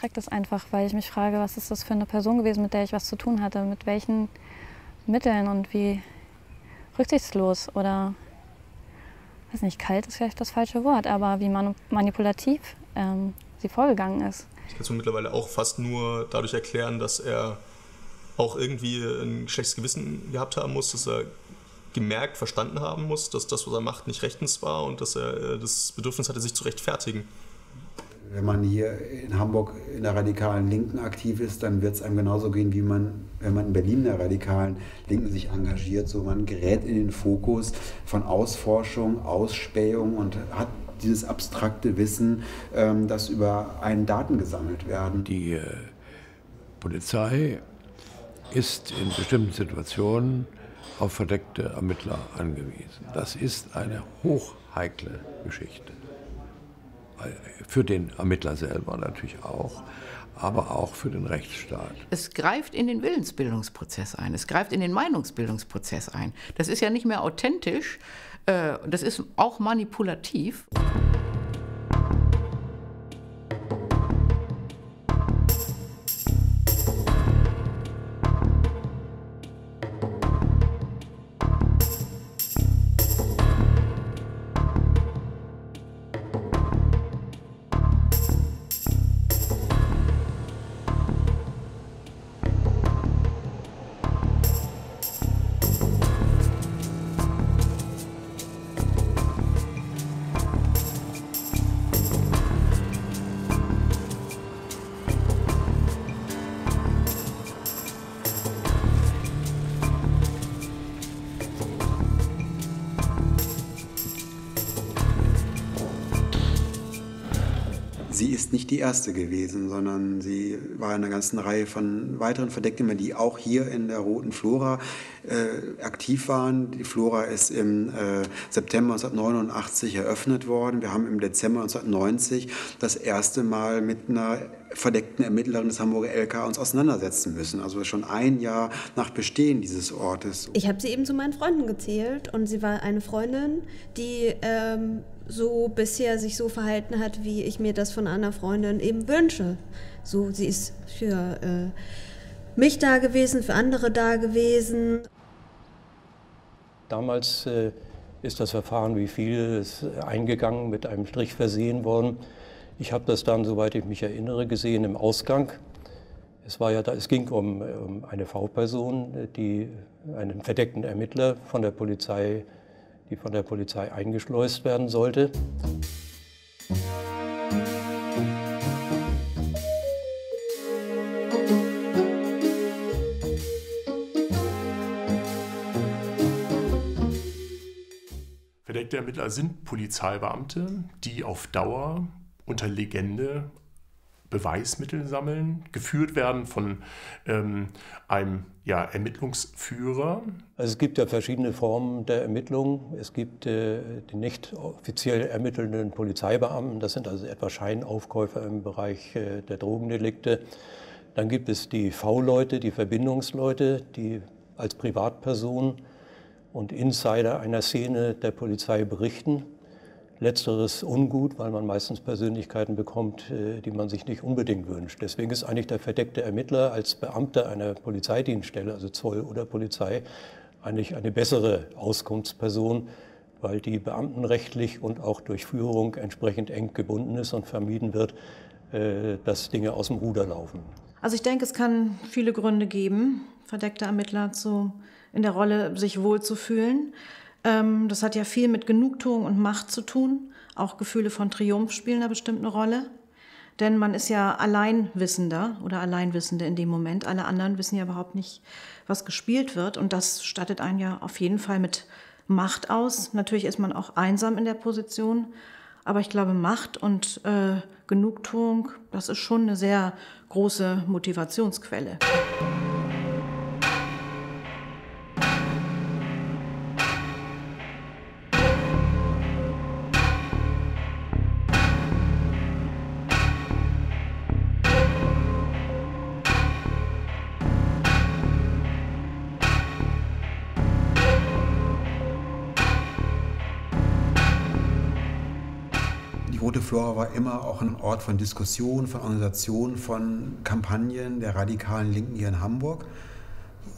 erschreckt es einfach, weil ich mich frage, was ist das für eine Person gewesen, mit der ich was zu tun hatte, mit welchen Mitteln und wie rücksichtslos oder, weiß nicht, kalt ist vielleicht das falsche Wort, aber wie manipulativ sie vorgegangen ist. Ich kann es mir mittlerweile auch fast nur dadurch erklären, dass er auch irgendwie ein schlechtes Gewissen gehabt haben muss, dass er gemerkt, verstanden haben muss, dass das, was er macht, nicht rechtens war und dass er das Bedürfnis hatte, sich zu rechtfertigen. Wenn man hier in Hamburg in der radikalen Linken aktiv ist, dann wird es einem genauso gehen, wie wenn man in Berlin in der radikalen Linken sich engagiert. So, man gerät in den Fokus von Ausforschung, Ausspähung und hat dieses abstrakte Wissen, das über einen Daten gesammelt werden. Die Polizei ist in bestimmten Situationen auf verdeckte Ermittler angewiesen. Das ist eine hochheikle Geschichte. Für den Ermittler selber natürlich auch, aber auch für den Rechtsstaat. Es greift in den Willensbildungsprozess ein, es greift in den Meinungsbildungsprozess ein. Das ist ja nicht mehr authentisch, das ist auch manipulativ. Sie ist nicht die erste gewesen, sondern sie war in einer ganzen Reihe von weiteren Verdeckten, die auch hier in der Roten Flora aktiv waren. Die Flora ist im September 1989 eröffnet worden. Wir haben im Dezember 1990 das erste Mal mit einer verdeckten Ermittlerin des Hamburger LK uns auseinandersetzen müssen. Also schon ein Jahr nach Bestehen dieses Ortes. Ich habe sie eben zu meinen Freunden gezählt und sie war eine Freundin, die so bisher sich so verhalten hat, wie ich mir das von einer Freundin eben wünsche. So, sie ist für mich da gewesen, für andere da gewesen. Damals ist das Verfahren wie vieles eingegangen, mit einem Strich versehen worden. Ich habe das dann, soweit ich mich erinnere, gesehen im Ausgang. Es ging um eine V-Person, einen verdeckten Ermittler die von der Polizei eingeschleust werden sollte. Verdeckte Ermittler sind Polizeibeamte, die auf Dauer unter Legende Beweismittel sammeln, geführt werden von einem Ermittlungsführer. Also es gibt ja verschiedene Formen der Ermittlung. Es gibt die nicht offiziell ermittelnden Polizeibeamten, das sind also etwa Scheinaufkäufer im Bereich der Drogendelikte. Dann gibt es die V-Leute, die Verbindungsleute, die als Privatperson und Insider einer Szene der Polizei berichten. Letzteres ungut, weil man meistens Persönlichkeiten bekommt, die man sich nicht unbedingt wünscht. Deswegen ist eigentlich der verdeckte Ermittler als Beamter einer Polizeidienststelle, also Zoll oder Polizei, eigentlich eine bessere Auskunftsperson, weil die beamtenrechtlich und auch durch Führung entsprechend eng gebunden ist und vermieden wird, dass Dinge aus dem Ruder laufen. Also ich denke, es kann viele Gründe geben, verdeckte Ermittler in der Rolle sich wohlzufühlen. Das hat ja viel mit Genugtuung und Macht zu tun. Auch Gefühle von Triumph spielen da bestimmt eine Rolle. Denn man ist ja Alleinwissender oder Alleinwissende in dem Moment. Alle anderen wissen ja überhaupt nicht, was gespielt wird. Und das stattet einen ja auf jeden Fall mit Macht aus. Natürlich ist man auch einsam in der Position. Aber ich glaube, Macht und Genugtuung, das ist schon eine sehr große Motivationsquelle. Die Rote Flora war immer auch ein Ort von Diskussion, von Organisation, von Kampagnen der radikalen Linken hier in Hamburg.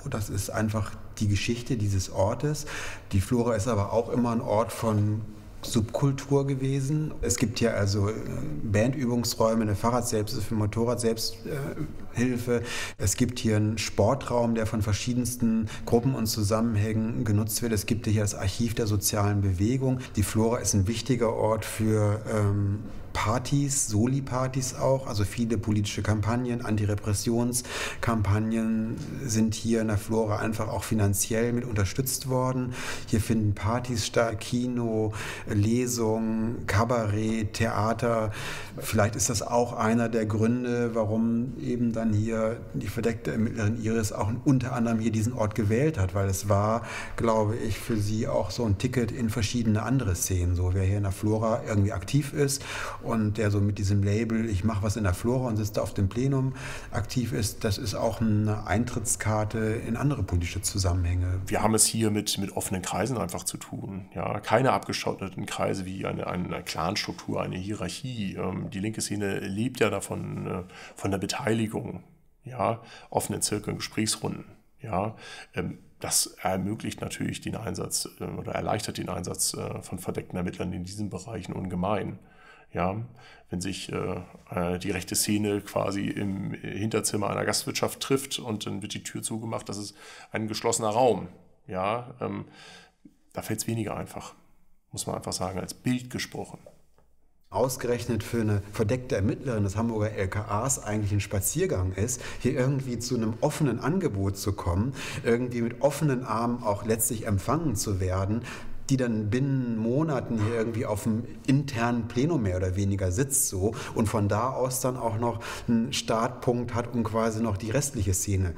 Das ist einfach die Geschichte dieses Ortes. Die Flora ist aber auch immer ein Ort von Subkultur gewesen. Es gibt hier also Bandübungsräume, eine Fahrradselbsthilfe, Motorradselbsthilfe. Es gibt hier einen Sportraum, der von verschiedensten Gruppen und Zusammenhängen genutzt wird. Es gibt hier das Archiv der sozialen Bewegung. Die Flora ist ein wichtiger Ort für Partys, Soli-Partys auch, also viele politische Kampagnen, Antirepressionskampagnen sind hier in der Flora einfach auch finanziell mit unterstützt worden. Hier finden Partys statt, Kino, Lesungen, Kabarett, Theater. Vielleicht ist das auch einer der Gründe, warum eben dann hier die verdeckte Ermittlerin Iris auch unter anderem hier diesen Ort gewählt hat, weil es war, glaube ich, für sie auch so ein Ticket in verschiedene andere Szenen. So, wer hier in der Flora irgendwie aktiv ist und der so mit diesem Label, ich mache was in der Flora und sitzt da auf dem Plenum aktiv ist, das ist auch eine Eintrittskarte in andere politische Zusammenhänge. Wir haben es hier mit offenen Kreisen einfach zu tun. Ja? Keine abgeschotteten Kreise wie eine Clanstruktur, eine Hierarchie. Die linke Szene lebt ja davon, von der Beteiligung, ja? Offenen Zirkeln, Gesprächsrunden. Ja? Das ermöglicht natürlich den Einsatz oder erleichtert den Einsatz von verdeckten Ermittlern in diesen Bereichen ungemein. Ja, wenn sich die rechte Szene quasi im Hinterzimmer einer Gastwirtschaft trifft und dann wird die Tür zugemacht, das ist ein geschlossener Raum. Ja, da fällt es weniger einfach, muss man einfach sagen, als Bild gesprochen. Ausgerechnet für eine verdeckte Ermittlerin des Hamburger LKAs eigentlich ein Spaziergang ist, hier irgendwie zu einem offenen Angebot zu kommen, irgendwie mit offenen Armen auch letztlich empfangen zu werden, die dann binnen Monaten hier irgendwie auf dem internen Plenum mehr oder weniger sitzt so und von da aus dann auch noch einen Startpunkt hat, um quasi noch die restliche Szene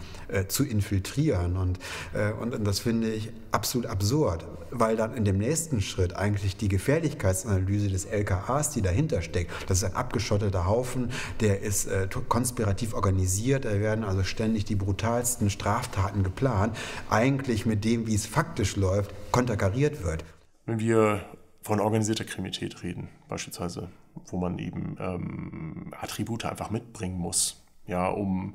zu infiltrieren. Und das finde ich absolut absurd, weil dann in dem nächsten Schritt eigentlich die Gefährlichkeitsanalyse des LKAs, die dahinter steckt, das ist ein abgeschotteter Haufen, der ist konspirativ organisiert, da werden also ständig die brutalsten Straftaten geplant, eigentlich mit dem, wie es faktisch läuft, konterkariert wird. Wenn wir von organisierter Kriminalität reden, beispielsweise, wo man eben Attribute einfach mitbringen muss, ja, um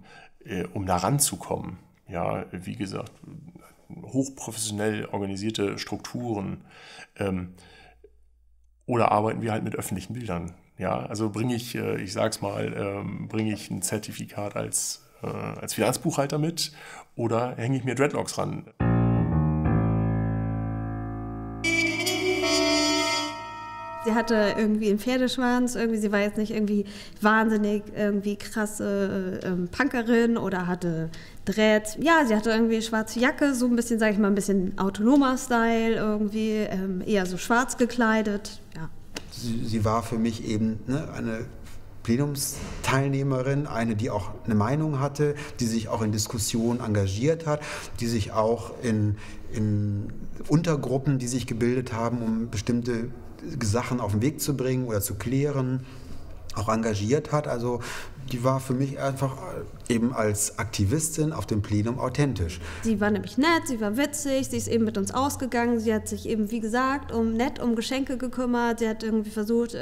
da ranzukommen, ja, wie gesagt, hochprofessionell organisierte Strukturen, oder arbeiten wir halt mit öffentlichen Bildern, ja, also bringe ich ein Zertifikat als Finanzbuchhalter mit oder hänge ich mir Dreadlocks ran? Sie hatte irgendwie einen Pferdeschwanz, sie war jetzt nicht irgendwie wahnsinnig krasse Punkerin oder hatte Dreads. Ja, sie hatte irgendwie schwarze Jacke, so ein bisschen, sag ich mal, ein bisschen autonomer Style, irgendwie eher so schwarz gekleidet, ja. Sie war für mich eben eine Plenumsteilnehmerin, eine, die auch eine Meinung hatte, die sich auch in Diskussionen engagiert hat, die sich auch in Untergruppen, die sich gebildet haben, um bestimmte Sachen auf den Weg zu bringen oder zu klären, auch engagiert hat. Also die war für mich einfach eben als Aktivistin auf dem Plenum authentisch. Sie war nämlich nett, sie war witzig, sie ist eben mit uns ausgegangen, sie hat sich eben, wie gesagt, um Geschenke gekümmert, sie hat irgendwie versucht,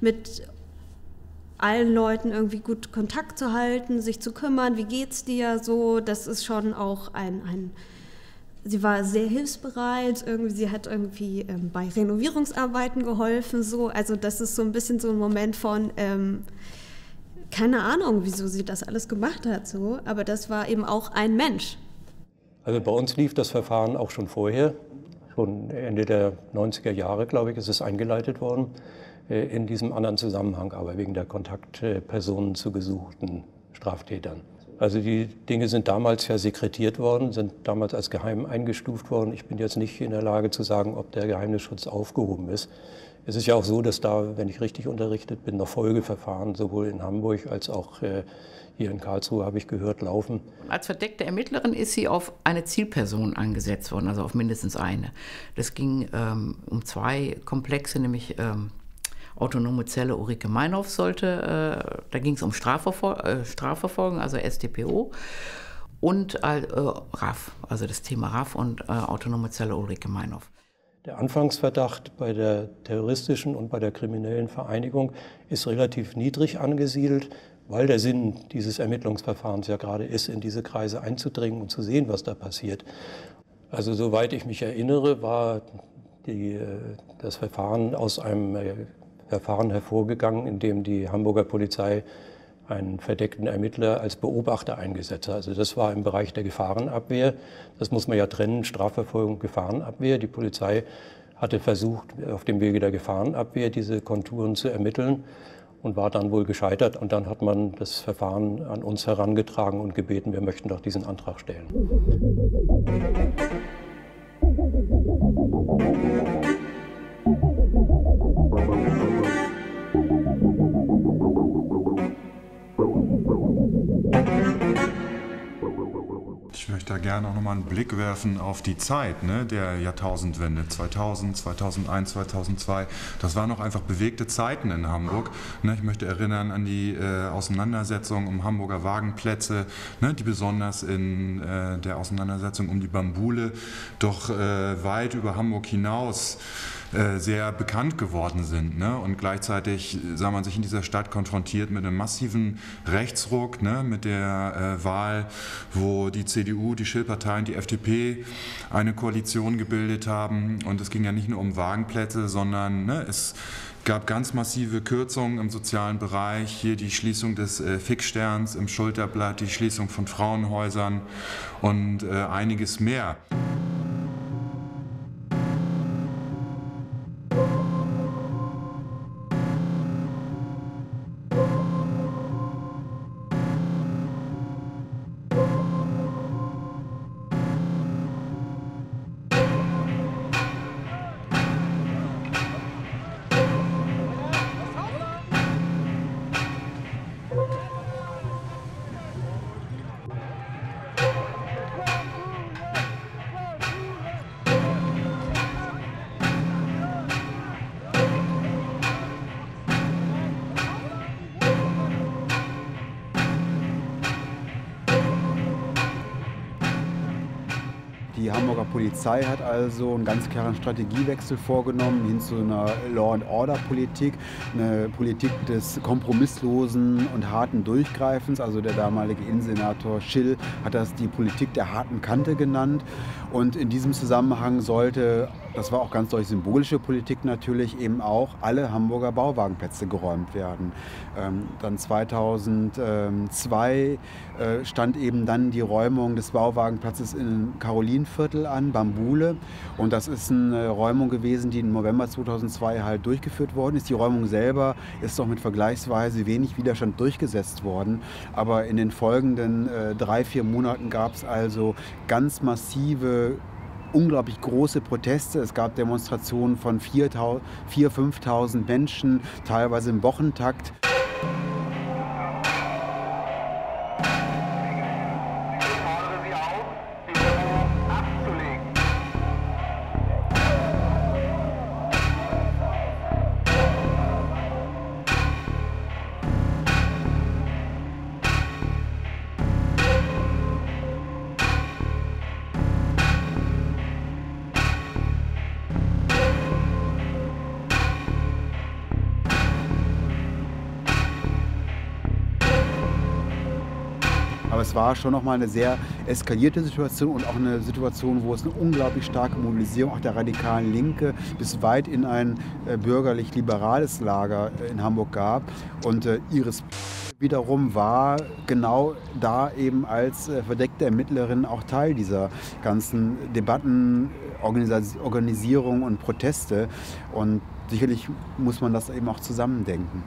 mit allen Leuten irgendwie gut Kontakt zu halten, sich zu kümmern, wie geht's dir so, das ist schon auch sie war sehr hilfsbereit, sie hat irgendwie bei Renovierungsarbeiten geholfen, so. Also das ist so ein bisschen so ein Moment von, keine Ahnung, wieso sie das alles gemacht hat, so. Aber das war eben auch ein Mensch. Also bei uns lief das Verfahren auch schon vorher, schon Ende der 90er Jahre, glaube ich, ist es eingeleitet worden, in diesem anderen Zusammenhang, aber wegen der Kontaktpersonen zu gesuchten Straftätern. Also die Dinge sind damals ja sekretiert worden, sind damals als geheim eingestuft worden. Ich bin jetzt nicht in der Lage zu sagen, ob der Geheimnisschutz aufgehoben ist. Es ist ja auch so, dass da, wenn ich richtig unterrichtet bin, noch Folgeverfahren sowohl in Hamburg als auch hier in Karlsruhe, habe ich gehört, laufen. Als verdeckte Ermittlerin ist sie auf eine Zielperson angesetzt worden, also auf mindestens eine. Das ging um zwei Komplexe, nämlich Autonome Zelle Ulrike Meinhof da ging es um Strafverfolgung, also StPO, und RAF, also das Thema RAF und Autonome Zelle Ulrike Meinhof. Der Anfangsverdacht bei der terroristischen und bei der kriminellen Vereinigung ist relativ niedrig angesiedelt, weil der Sinn dieses Ermittlungsverfahrens ja gerade ist, in diese Kreise einzudringen und zu sehen, was da passiert. Also soweit ich mich erinnere, war das Verfahren aus einem Verfahren hervorgegangen, in dem die Hamburger Polizei einen verdeckten Ermittler als Beobachter eingesetzt hat. Also das war im Bereich der Gefahrenabwehr. Das muss man ja trennen, Strafverfolgung, Gefahrenabwehr. Die Polizei hatte versucht, auf dem Wege der Gefahrenabwehr diese Konturen zu ermitteln und war dann wohl gescheitert. Und dann hat man das Verfahren an uns herangetragen und gebeten, wir möchten doch diesen Antrag stellen. Ich möchte da gerne auch nochmal einen Blick werfen auf die Zeit, ne, der Jahrtausendwende, 2000, 2001, 2002. Das waren auch einfach bewegte Zeiten in Hamburg. Ne, ich möchte erinnern an die Auseinandersetzung um Hamburger Wagenplätze, ne, die besonders in der Auseinandersetzung um die Bambule doch weit über Hamburg hinaus sehr bekannt geworden sind. Ne? Und gleichzeitig sah man sich in dieser Stadt konfrontiert mit einem massiven Rechtsruck, ne? Mit der Wahl, wo die CDU, die Schillpartei und die FDP eine Koalition gebildet haben. Und es ging ja nicht nur um Wagenplätze, sondern ne, es gab ganz massive Kürzungen im sozialen Bereich. Hier die Schließung des Fixsterns im Schulterblatt, die Schließung von Frauenhäusern und einiges mehr. Die Hamburger Polizei hat also einen ganz klaren Strategiewechsel vorgenommen hin zu einer Law-and-Order-Politik, eine Politik des kompromisslosen und harten Durchgreifens. Also der damalige Innensenator Schill hat das die Politik der harten Kante genannt. Und in diesem Zusammenhang sollte, das war auch ganz durch symbolische Politik natürlich, eben auch alle Hamburger Bauwagenplätze geräumt werden. Dann 2002 stand eben dann die Räumung des Bauwagenplatzes in Karolinenviertel an, Bambule. Und das ist eine Räumung gewesen, die im November 2002 halt durchgeführt worden ist. Die Räumung selber ist doch mit vergleichsweise wenig Widerstand durchgesetzt worden. Aber in den folgenden 3-4 Monaten gab es also ganz massive, unglaublich große Proteste. Es gab Demonstrationen von 4.000, 5.000 Menschen, teilweise im Wochentakt. Aber es war schon nochmal eine sehr eskalierte Situation und auch eine Situation, wo es eine unglaublich starke Mobilisierung auch der radikalen Linke bis weit in ein bürgerlich-liberales Lager in Hamburg gab. Und Iris wiederum war genau da eben als verdeckte Ermittlerin auch Teil dieser ganzen Debatten, Organisierung und Proteste. Und sicherlich muss man das eben auch zusammendenken.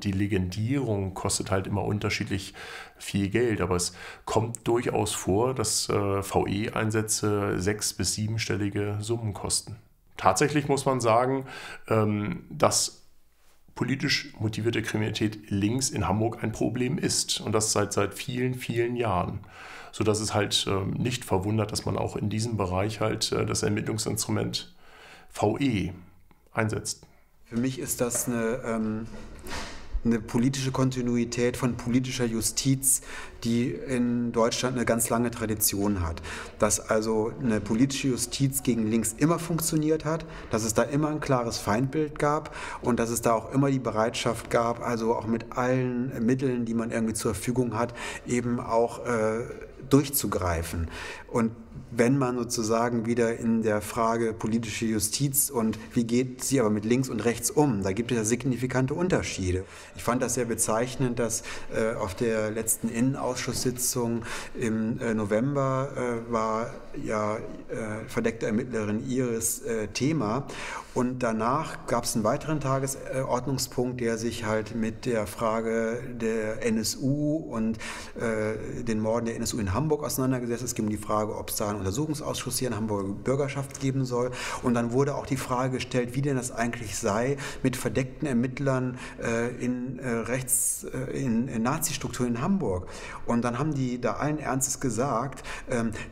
Die Legendierung kostet halt immer unterschiedlich viel Geld, aber es kommt durchaus vor, dass VE-Einsätze 6- bis 7-stellige Summen kosten. Tatsächlich muss man sagen, dass politisch motivierte Kriminalität links in Hamburg ein Problem ist und das seit vielen, vielen Jahren, sodass es halt nicht verwundert, dass man auch in diesem Bereich halt das Ermittlungsinstrument VE einsetzt. Für mich ist das eine politische Kontinuität von politischer Justiz, die in Deutschland eine ganz lange Tradition hat. Dass also eine politische Justiz gegen links immer funktioniert hat, dass es da immer ein klares Feindbild gab und dass es da auch immer die Bereitschaft gab, also auch mit allen Mitteln, die man irgendwie zur Verfügung hat, eben auch durchzugreifen. Und wenn man sozusagen wieder in der Frage politische Justiz und wie geht sie aber mit links und rechts um, da gibt es ja signifikante Unterschiede. Ich fand das sehr bezeichnend, dass auf der letzten Innenausschusssitzung im November war ja verdeckte Ermittlerin Iris Thema und danach gab es einen weiteren Tagesordnungspunkt, der sich halt mit der Frage der NSU und den Morden der NSU in Hamburg auseinandergesetzt hat. Es ging um die Frage, ob es da einen Untersuchungsausschuss hier in Hamburger Bürgerschaft geben soll. Und dann wurde auch die Frage gestellt, wie denn das eigentlich sei, mit verdeckten Ermittlern in Nazi-Strukturen in Hamburg. Und dann haben die da allen Ernstes gesagt,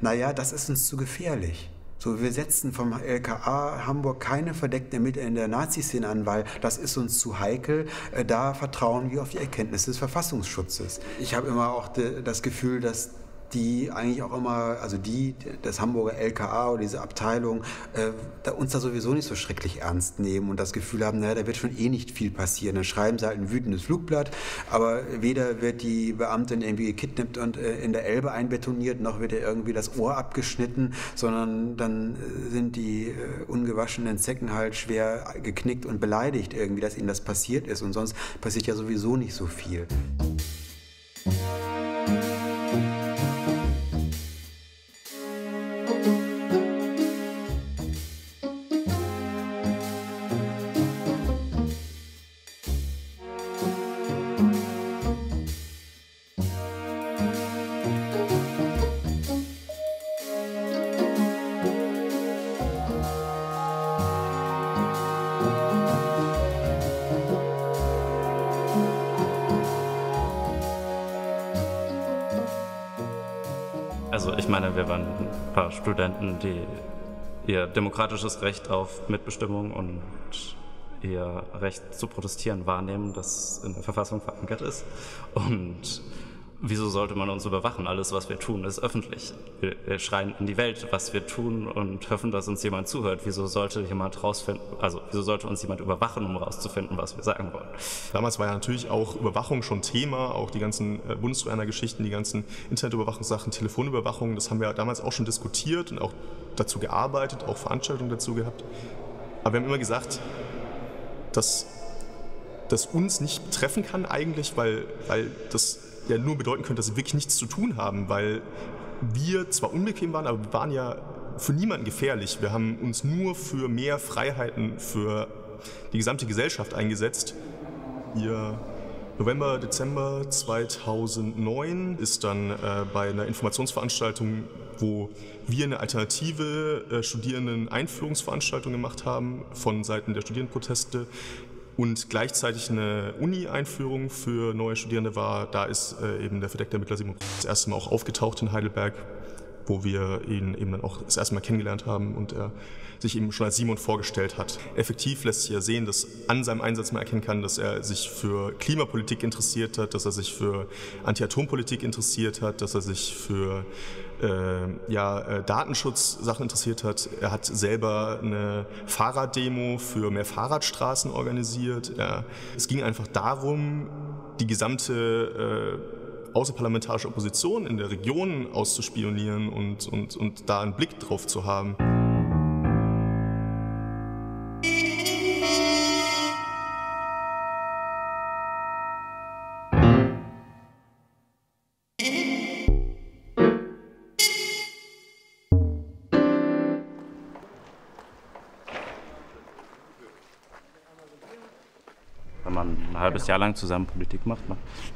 naja, das ist uns zu gefährlich. So, wir setzen vom LKA Hamburg keine verdeckten Ermittler in der Nazi-Szene an, weil das ist uns zu heikel. Da vertrauen wir auf die Erkenntnisse des Verfassungsschutzes. Ich habe immer auch das Gefühl, dass die eigentlich auch immer, also das Hamburger LKA oder diese Abteilung, uns da sowieso nicht so schrecklich ernst nehmen und das Gefühl haben, naja, da wird schon eh nicht viel passieren. Dann schreiben sie halt ein wütendes Flugblatt, aber weder wird die Beamtin irgendwie gekidnappt und in der Elbe einbetoniert, noch wird ihr irgendwie das Ohr abgeschnitten, sondern dann sind die ungewaschenen Zecken halt schwer geknickt und beleidigt irgendwie, dass ihnen das passiert ist und sonst passiert ja sowieso nicht so viel. Also ich meine, wir waren ein paar Studenten, die ihr demokratisches Recht auf Mitbestimmung und ihr Recht zu protestieren wahrnehmen, das in der Verfassung verankert ist. Und wieso sollte man uns überwachen? Alles, was wir tun, ist öffentlich. Wir schreien in die Welt, was wir tun und hoffen, dass uns jemand zuhört. Wieso sollte wieso sollte uns jemand überwachen, um herauszufinden, was wir sagen wollen? Damals war ja natürlich auch Überwachung schon Thema, auch die ganzen Bundestrojaner-Geschichten, die ganzen Internetüberwachungssachen, Telefonüberwachung, das haben wir damals auch schon diskutiert und auch dazu gearbeitet, auch Veranstaltungen dazu gehabt. Aber wir haben immer gesagt, dass das uns nicht betreffen kann eigentlich, weil das ja nur bedeuten könnte, dass sie wirklich nichts zu tun haben, weil wir zwar unbequem waren, aber wir waren ja für niemanden gefährlich. Wir haben uns nur für mehr Freiheiten für die gesamte Gesellschaft eingesetzt. Ihr November, Dezember 2009 ist dann bei einer Informationsveranstaltung, wo wir eine alternative Studierenden-Einführungsveranstaltung gemacht haben von Seiten der Studierendenproteste, und gleichzeitig eine Uni-Einführung für neue Studierende war. Da ist eben der verdeckte Ermittler Simon das erste Mal auch aufgetaucht in Heidelberg, wo wir ihn eben dann auch das erste Mal kennengelernt haben und er sich eben schon als Simon vorgestellt hat. Effektiv lässt sich ja sehen, dass an seinem Einsatz man erkennen kann, dass er sich für Klimapolitik interessiert hat, dass er sich für Anti-Atom-Politik interessiert hat, dass er sich für Datenschutzsachen interessiert hat. Er hat selber eine Fahrraddemo für mehr Fahrradstraßen organisiert. Es ging einfach darum, die gesamte außerparlamentarische Opposition in der Region auszuspionieren und da einen Blick drauf zu haben. Wenn man ein halbes Jahr lang zusammen Politik macht,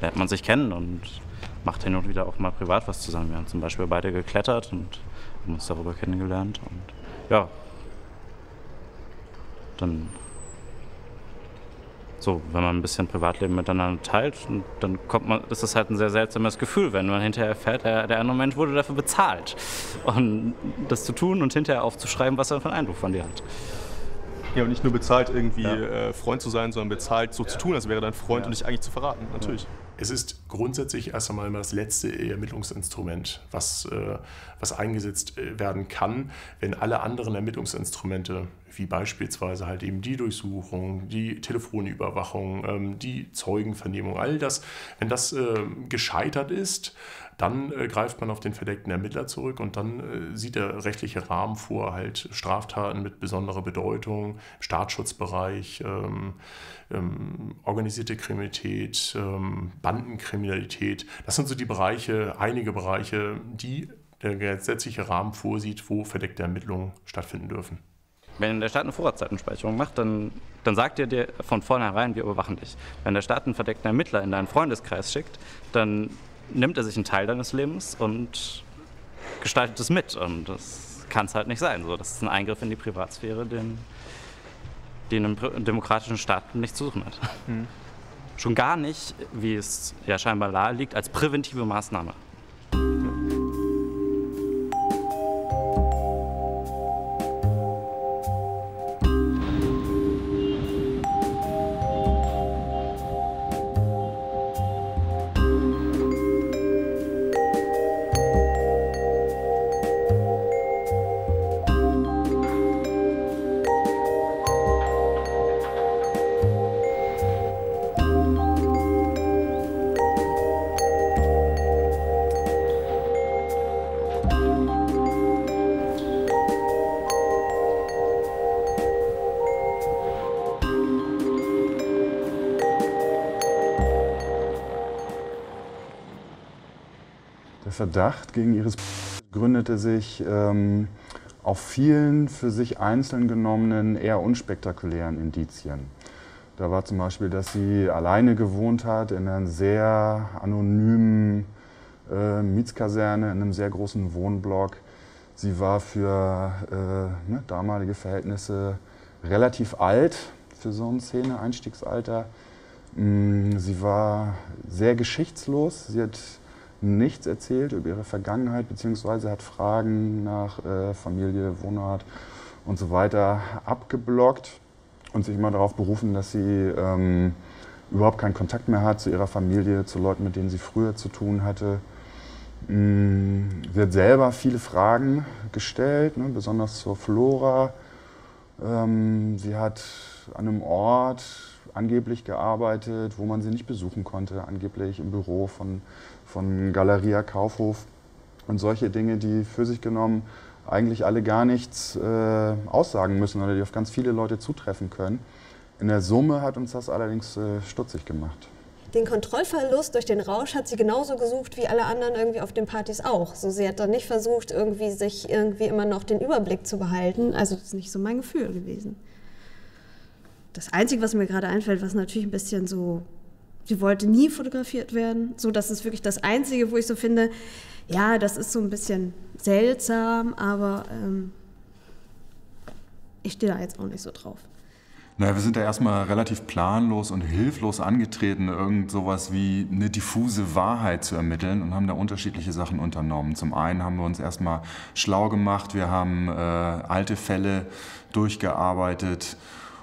lernt man sich kennen und macht hin und wieder auch mal privat was zusammen. Wir haben zum Beispiel beide geklettert und haben uns darüber kennengelernt. Und ja, dann so, wenn man ein bisschen Privatleben miteinander teilt, dann ist das halt ein sehr seltsames Gefühl, wenn man hinterher erfährt, der andere Mensch wurde dafür bezahlt. Und das zu tun und hinterher aufzuschreiben, was er für einen Eindruck von dir hat. Ja, und nicht nur bezahlt, irgendwie Freund zu sein, sondern bezahlt, so zu tun, als wäre dein Freund und dich eigentlich zu verraten, natürlich. Ja. Es ist grundsätzlich erst einmal das letzte Ermittlungsinstrument, was eingesetzt werden kann, wenn alle anderen Ermittlungsinstrumente, wie beispielsweise halt eben die Durchsuchung, die Telefonüberwachung, die Zeugenvernehmung, all das, wenn das gescheitert ist, dann greift man auf den verdeckten Ermittler zurück und dann sieht der rechtliche Rahmen vor, halt Straftaten mit besonderer Bedeutung, Staatsschutzbereich, organisierte Kriminalität, Bandenkriminalität. Das sind so die Bereiche, einige Bereiche, die der gesetzliche Rahmen vorsieht, wo verdeckte Ermittlungen stattfinden dürfen. Wenn der Staat eine Vorratsdatenspeicherung macht, dann sagt er dir von vornherein, wir überwachen dich. Wenn der Staat einen verdeckten Ermittler in deinen Freundeskreis schickt, dann nimmt er sich einen Teil deines Lebens und gestaltet es mit. Und das kann es halt nicht sein. So, das ist ein Eingriff in die Privatsphäre, den einem demokratischen Staat nichts zu suchen hat. Mhm. Schon gar nicht, wie es ja scheinbar nahe liegt, als präventive Maßnahme. Der Verdacht gegen Iris gründete sich auf vielen für sich einzeln genommenen, eher unspektakulären Indizien. Da war zum Beispiel, dass sie alleine gewohnt hat in einer sehr anonymen Mietskaserne, in einem sehr großen Wohnblock. Sie war für damalige Verhältnisse relativ alt, für so ein Szene-Einstiegsalter. Sie war sehr geschichtslos. Sie hat nichts erzählt über ihre Vergangenheit, beziehungsweise hat Fragen nach Familie, Wohnort und so weiter abgeblockt und sich immer darauf berufen, dass sie überhaupt keinen Kontakt mehr hat zu ihrer Familie, zu Leuten, mit denen sie früher zu tun hatte. Sie hat selber viele Fragen gestellt, ne, besonders zur Flora. Sie hat an einem Ort angeblich gearbeitet, wo man sie nicht besuchen konnte, angeblich im Büro von Galeria Kaufhof und solche Dinge, die für sich genommen eigentlich alle gar nichts aussagen müssen oder die auf ganz viele Leute zutreffen können. In der Summe hat uns das allerdings stutzig gemacht. Den Kontrollverlust durch den Rausch hat sie genauso gesucht wie alle anderen irgendwie auf den Partys auch. So, sie hat dann nicht versucht, sich immer noch den Überblick zu behalten. Also das ist nicht so mein Gefühl gewesen. Das Einzige, was mir gerade einfällt, was natürlich ein bisschen so, sie wollte nie fotografiert werden. So, das ist wirklich das Einzige, wo ich so finde, ja, das ist so ein bisschen seltsam, aber ich stehe da jetzt auch nicht so drauf. Naja, wir sind da erstmal relativ planlos und hilflos angetreten, irgend sowas wie eine diffuse Wahrheit zu ermitteln und haben da unterschiedliche Sachen unternommen. Zum einen haben wir uns erstmal schlau gemacht, wir haben alte Fälle durchgearbeitet,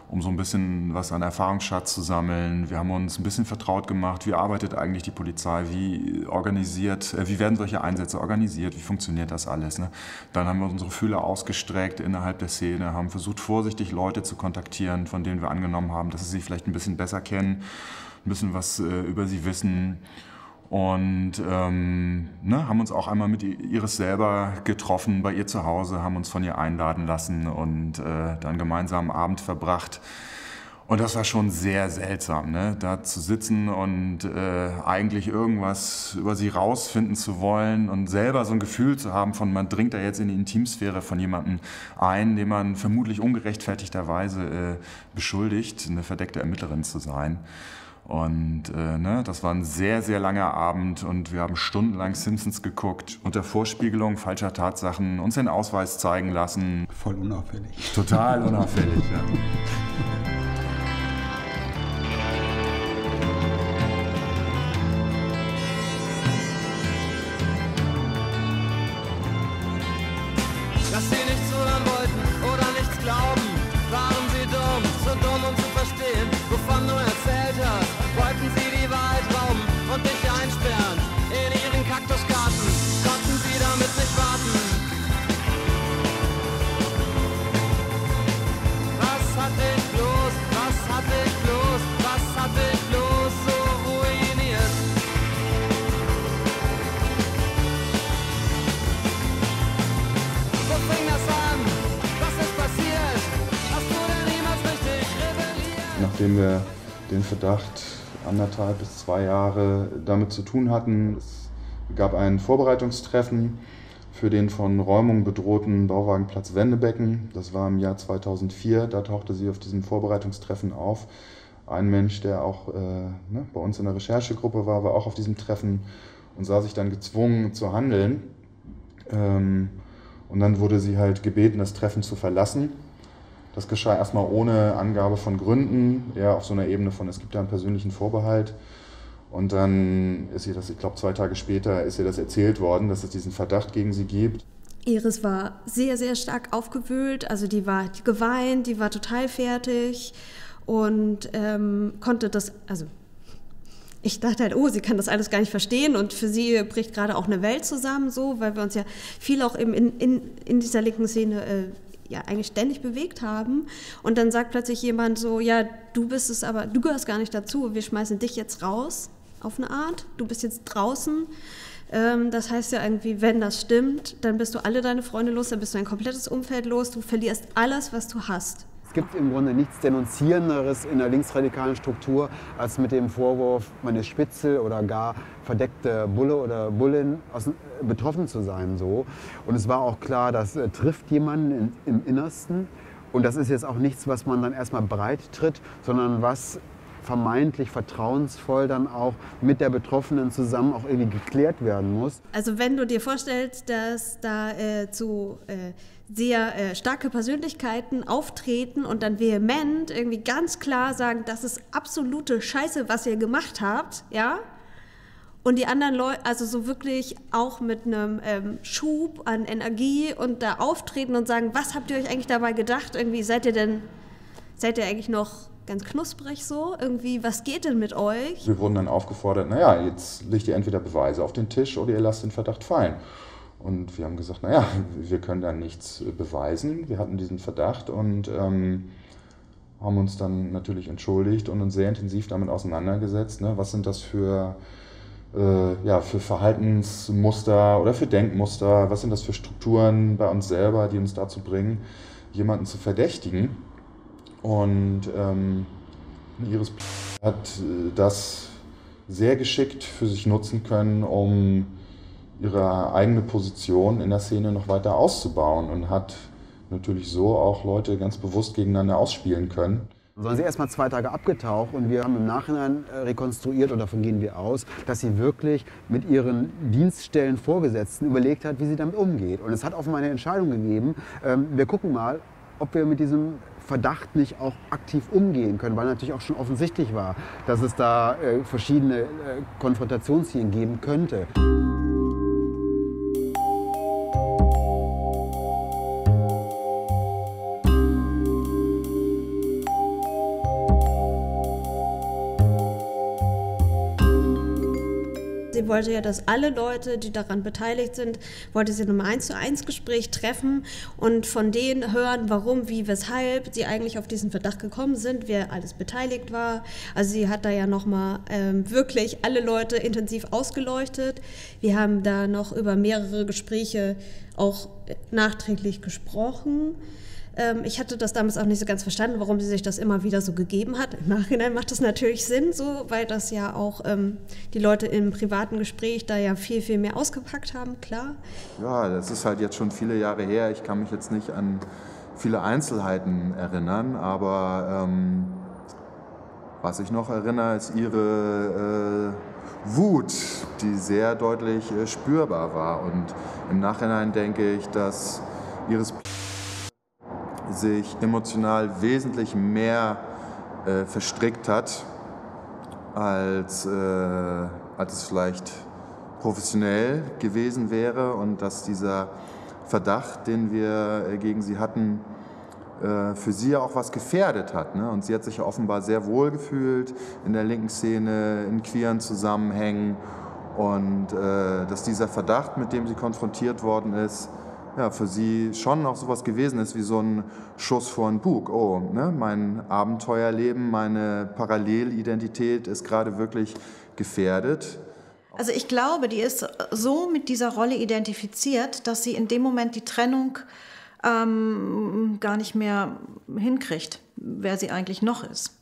um so ein bisschen was an Erfahrungsschatz zu sammeln. Wir haben uns ein bisschen vertraut gemacht, wie arbeitet eigentlich die Polizei, wie werden solche Einsätze organisiert, wie funktioniert das alles. Ne? Dann haben wir unsere Fühler ausgestreckt innerhalb der Szene, haben versucht, vorsichtig Leute zu kontaktieren, von denen wir angenommen haben, dass sie sich vielleicht ein bisschen besser kennen, ein bisschen was über sie wissen. Und haben uns auch einmal mit Iris selber getroffen bei ihr zu Hause, haben uns von ihr einladen lassen und dann gemeinsam einen Abend verbracht. Und das war schon sehr seltsam, ne? Da zu sitzen und eigentlich irgendwas über sie rausfinden zu wollen und selber so ein Gefühl zu haben von, man dringt da jetzt in die Intimsphäre von jemandem ein, den man vermutlich ungerechtfertigterweise beschuldigt, eine verdeckte Ermittlerin zu sein. Und das war ein sehr, sehr langer Abend und wir haben stundenlang Simpsons geguckt, unter Vorspiegelung falscher Tatsachen, uns den Ausweis zeigen lassen. Voll unauffällig. Total unauffällig, ja. Dass sie nichts hören wollten oder nichts glauben, waren sie doch nachdem wir den Verdacht 1,5 bis 2 Jahre damit zu tun hatten. Es gab ein Vorbereitungstreffen für den von Räumung bedrohten Bauwagenplatz Wendebecken. Das war im Jahr 2004, da tauchte sie auf diesem Vorbereitungstreffen auf. Ein Mensch, der auch bei uns in der Recherchegruppe war auch auf diesem Treffen und sah sich dann gezwungen zu handeln. Und dann wurde sie halt gebeten, das Treffen zu verlassen. Das geschah erstmal ohne Angabe von Gründen, eher auf so einer Ebene von, es gibt da einen persönlichen Vorbehalt. Und dann ist ihr das, ich glaube 2 Tage später, ist ihr das erzählt worden, dass es diesen Verdacht gegen sie gibt. Iris war sehr, sehr stark aufgewühlt, also die geweint, die war total fertig und konnte das, also ich dachte halt, oh, sie kann das alles gar nicht verstehen und für sie bricht gerade auch eine Welt zusammen, so, weil wir uns ja viel auch in dieser linken Szene ja eigentlich ständig bewegt haben. Und dann sagt plötzlich jemand so, ja, du bist es, aber du gehörst gar nicht dazu, wir schmeißen dich jetzt raus, auf eine Art, du bist jetzt draußen. Das heißt ja irgendwie, wenn das stimmt, dann bist du alle deine Freunde los, dann bist du ein komplettes Umfeld los, du verlierst alles, was du hast. Es gibt im Grunde nichts Denunzierenderes in der linksradikalen Struktur, als mit dem Vorwurf, man ist Spitzel oder gar verdeckte Bulle oder Bullin betroffen zu sein. So. Und es war auch klar, das trifft jemanden im Innersten. Und das ist jetzt auch nichts, was man dann erstmal breit tritt, sondern was vermeintlich vertrauensvoll dann auch mit der Betroffenen zusammen auch irgendwie geklärt werden muss. Also wenn du dir vorstellst, dass da sehr starke Persönlichkeiten auftreten und dann vehement irgendwie ganz klar sagen, das ist absolute Scheiße, was ihr gemacht habt, ja? Und die anderen Leute, also so wirklich auch mit einem Schub an Energie und da auftreten und sagen, was habt ihr euch eigentlich dabei gedacht? Irgendwie seid ihr eigentlich noch ganz knusprig so? Irgendwie, was geht denn mit euch? Wir wurden dann aufgefordert, naja, jetzt legt ihr entweder Beweise auf den Tisch oder ihr lasst den Verdacht fallen. Und wir haben gesagt, naja, wir können da nichts beweisen. Wir hatten diesen Verdacht und haben uns dann natürlich entschuldigt und uns sehr intensiv damit auseinandergesetzt. Ne? Was sind das für Verhaltensmuster oder für Denkmuster? Was sind das für Strukturen bei uns selber, die uns dazu bringen, jemanden zu verdächtigen? Und Iris hat das sehr geschickt für sich nutzen können, um ihre eigene Position in der Szene noch weiter auszubauen und hat natürlich so auch Leute ganz bewusst gegeneinander ausspielen können. Sondern sie ist erstmal 2 Tage abgetaucht und wir haben im Nachhinein rekonstruiert, und davon gehen wir aus, dass sie wirklich mit ihren Dienststellenvorgesetzten überlegt hat, wie sie damit umgeht. Und es hat offenbar eine Entscheidung gegeben, wir gucken mal, ob wir mit diesem Verdacht nicht auch aktiv umgehen können, weil natürlich auch schon offensichtlich war, dass es da verschiedene Konfrontationslinien geben könnte. Sie wollte ja, dass alle Leute, die daran beteiligt sind, wollte sie in einem 1:1 Gespräch treffen und von denen hören, warum, wie, weshalb sie eigentlich auf diesen Verdacht gekommen sind, wer alles beteiligt war. Also sie hat da ja nochmal wirklich alle Leute intensiv ausgeleuchtet. Wir haben da noch über mehrere Gespräche auch nachträglich gesprochen. Ich hatte das damals auch nicht so ganz verstanden, warum sie sich das immer wieder so gegeben hat. Im Nachhinein macht das natürlich Sinn, so, weil das ja auch die Leute im privaten Gespräch da ja viel, viel mehr ausgepackt haben, klar. Ja, das ist halt jetzt schon viele Jahre her. Ich kann mich jetzt nicht an viele Einzelheiten erinnern, aber was ich noch erinnere, ist ihre Wut, die sehr deutlich spürbar war. Und im Nachhinein denke ich, dass Iris sich emotional wesentlich mehr verstrickt hat, als es vielleicht professionell gewesen wäre, und dass dieser Verdacht, den wir gegen sie hatten, für sie ja auch was gefährdet hat. Ne? Und sie hat sich ja offenbar sehr wohl gefühlt in der linken Szene, in queeren Zusammenhängen, und dass dieser Verdacht, mit dem sie konfrontiert worden ist, ja, für sie schon auch sowas gewesen ist wie so ein Schuss vor den Bug. Oh, ne, mein Abenteuerleben, meine Parallelidentität ist gerade wirklich gefährdet. Also ich glaube, die ist so mit dieser Rolle identifiziert, dass sie in dem Moment die Trennung gar nicht mehr hinkriegt, wer sie eigentlich noch ist.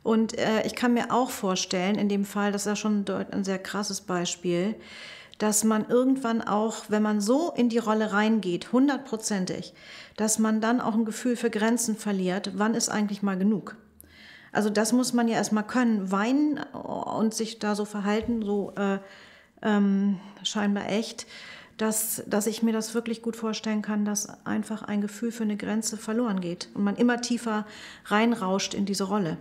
Und ich kann mir auch vorstellen, in dem Fall, das ist ja schon ein sehr krasses Beispiel, dass man irgendwann auch, wenn man so in die Rolle reingeht, 100%ig, dass man dann auch ein Gefühl für Grenzen verliert. Wann ist eigentlich mal genug? Also das muss man ja erstmal können, weinen und sich da so verhalten, so scheinbar echt, dass ich mir das wirklich gut vorstellen kann, dass einfach ein Gefühl für eine Grenze verloren geht und man immer tiefer reinrauscht in diese Rolle.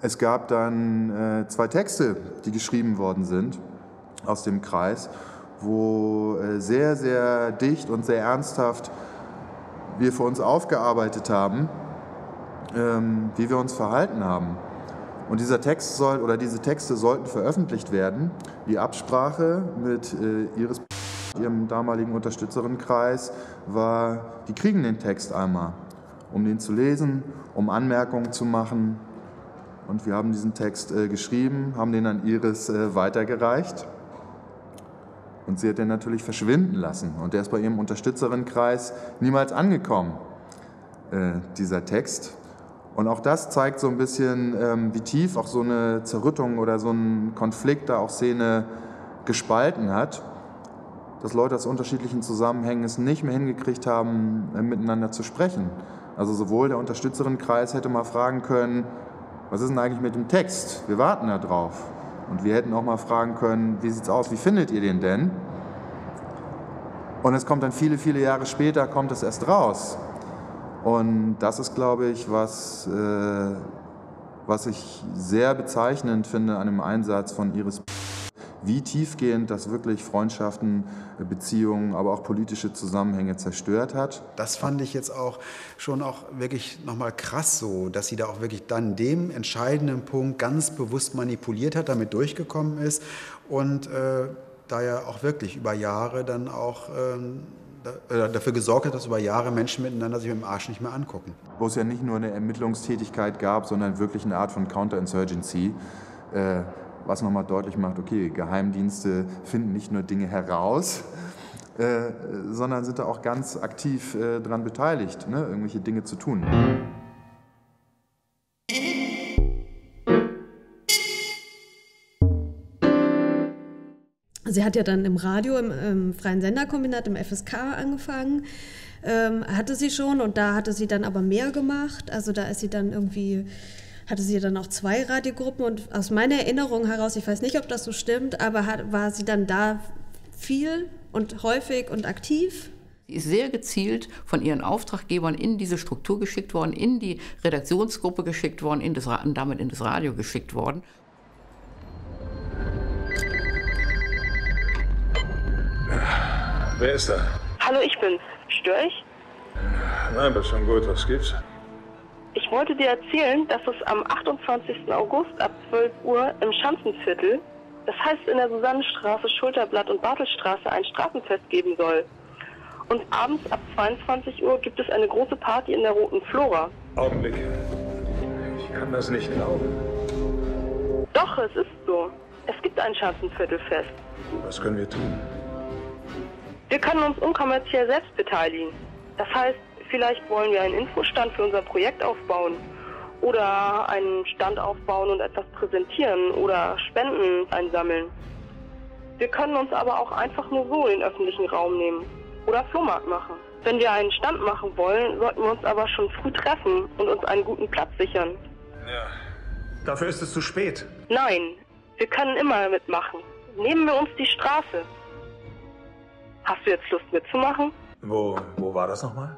Es gab dann 2 Texte, die geschrieben worden sind aus dem Kreis, wo sehr, sehr dicht und sehr ernsthaft wir für uns aufgearbeitet haben, wie wir uns verhalten haben. Und dieser Text diese Texte sollten veröffentlicht werden. Die Absprache mit Iris, ihrem damaligen Unterstützerinnenkreis, war, die kriegen den Text einmal, um den zu lesen, um Anmerkungen zu machen. Und wir haben diesen Text geschrieben, haben den an Iris weitergereicht. Und sie hat den natürlich verschwinden lassen. Und der ist bei ihrem Unterstützerinnenkreis niemals angekommen, dieser Text. Und auch das zeigt so ein bisschen, wie tief auch so eine Zerrüttung oder so ein Konflikt da auch Szene gespalten hat. Dass Leute aus unterschiedlichen Zusammenhängen es nicht mehr hingekriegt haben, miteinander zu sprechen. Also sowohl der Unterstützerinnenkreis hätte mal fragen können, was ist denn eigentlich mit dem Text? Wir warten da drauf. Und wir hätten auch mal fragen können, wie sieht's aus, wie findet ihr den denn? Und es kommt dann viele, viele Jahre später, kommt es erst raus. Und das ist, glaube ich, was ich sehr bezeichnend finde an dem Einsatz von Iris, wie tiefgehend das wirklich Freundschaften, Beziehungen, aber auch politische Zusammenhänge zerstört hat. Das fand ich jetzt auch schon auch wirklich nochmal krass so, dass sie da auch wirklich dann dem entscheidenden Punkt ganz bewusst manipuliert hat, damit durchgekommen ist und da ja auch wirklich über Jahre dann auch dafür gesorgt hat, dass über Jahre Menschen miteinander sich mit dem Arsch nicht mehr angucken. Wo es ja nicht nur eine Ermittlungstätigkeit gab, sondern wirklich eine Art von Counterinsurgency, was nochmal deutlich macht, okay, Geheimdienste finden nicht nur Dinge heraus, sondern sind da auch ganz aktiv daran beteiligt, ne, irgendwelche Dinge zu tun. Sie hat ja dann im Radio, im Freien Senderkombinat, im FSK angefangen, hatte sie schon, und da hatte sie dann aber mehr gemacht, also da ist sie dann irgendwie... hatte sie dann auch 2 Radiogruppen und aus meiner Erinnerung heraus, ich weiß nicht, ob das so stimmt, aber war sie dann da viel und häufig und aktiv? Sie ist sehr gezielt von ihren Auftraggebern in diese Struktur geschickt worden, in die Redaktionsgruppe geschickt worden, und damit in das Radio geschickt worden. Wer ist da? Hallo, ich bin's. Störe ich? Nein, das ist schon gut. Was gibt's? Ich wollte dir erzählen, dass es am 28. August ab 12 Uhr im Schanzenviertel, das heißt in der Susannenstraße, Schulterblatt und Bartelstraße, ein Straßenfest geben soll. Und abends ab 22 Uhr gibt es eine große Party in der Roten Flora. Augenblick. Ich kann das nicht glauben. Doch, es ist so. Es gibt ein Schanzenviertelfest. Was können wir tun? Wir können uns unkommerziell selbst beteiligen. Das heißt, vielleicht wollen wir einen Infostand für unser Projekt aufbauen oder einen Stand aufbauen und etwas präsentieren oder Spenden einsammeln. Wir können uns aber auch einfach nur so in den öffentlichen Raum nehmen oder Flohmarkt machen. Wenn wir einen Stand machen wollen, sollten wir uns aber schon früh treffen und uns einen guten Platz sichern. Ja, dafür ist es zu spät. Nein, wir können immer mitmachen. Nehmen wir uns die Straße. Hast du jetzt Lust mitzumachen? Wo war das nochmal?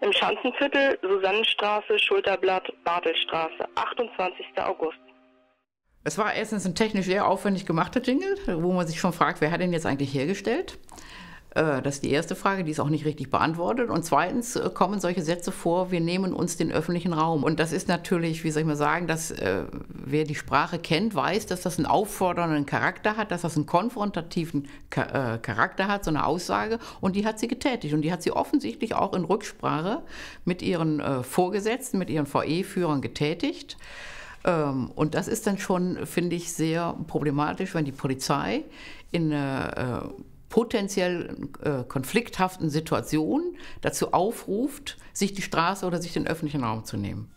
Im Schanzenviertel, Susannenstraße, Schulterblatt, Bartelstraße, 28. August. Es war erstens ein technisch sehr aufwendig gemachter Jingle, wo man sich schon fragt, wer hat den jetzt eigentlich hergestellt? Das ist die erste Frage, die ist auch nicht richtig beantwortet. Und zweitens kommen solche Sätze vor, wir nehmen uns den öffentlichen Raum. Und das ist natürlich, wie soll ich mal sagen, dass wer die Sprache kennt, weiß, dass das einen auffordernden Charakter hat, dass das einen konfrontativen Charakter hat, so eine Aussage. Und die hat sie getätigt. Und die hat sie offensichtlich auch in Rücksprache mit ihren Vorgesetzten, mit ihren VE-Führern getätigt. Und das ist dann schon, finde ich, sehr problematisch, wenn die Polizei in potenziell konflikthaften Situationen dazu aufruft, sich die Straße oder sich den öffentlichen Raum zu nehmen.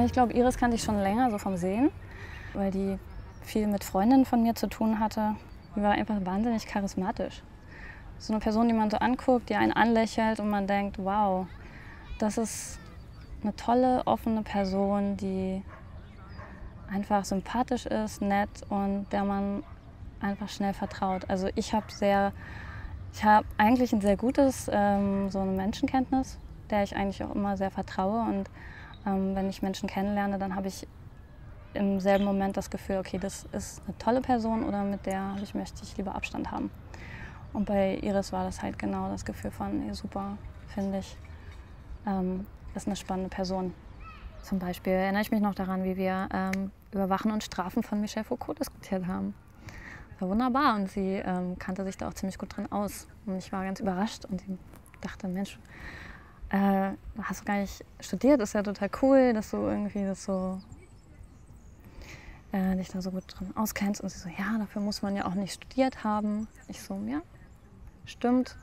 Ich glaube, Iris kannte ich schon länger, so vom Sehen, weil die viel mit Freundinnen von mir zu tun hatte. Die war einfach wahnsinnig charismatisch. So eine Person, die man so anguckt, die einen anlächelt und man denkt, wow, das ist eine tolle, offene Person, die einfach sympathisch ist, nett und der man einfach schnell vertraut. Also ich habe eigentlich ein sehr gutes so eine Menschenkenntnis, der ich eigentlich auch immer sehr vertraue. Und wenn ich Menschen kennenlerne, dann habe ich im selben Moment das Gefühl, okay, das ist eine tolle Person oder mit der möchte ich lieber Abstand haben. Und bei Iris war das halt genau das Gefühl von, super, finde ich, ist eine spannende Person. Zum Beispiel erinnere ich mich noch daran, wie wir über Wachen und Strafen von Michel Foucault diskutiert haben. Das war wunderbar und sie kannte sich da auch ziemlich gut drin aus. Und ich war ganz überrascht und sie dachte, Mensch, hast du gar nicht studiert, ist ja total cool, dass du irgendwie das so, dich da so gut drin auskennst. Und sie so, ja, dafür muss man ja auch nicht studiert haben. Ich so, ja, stimmt.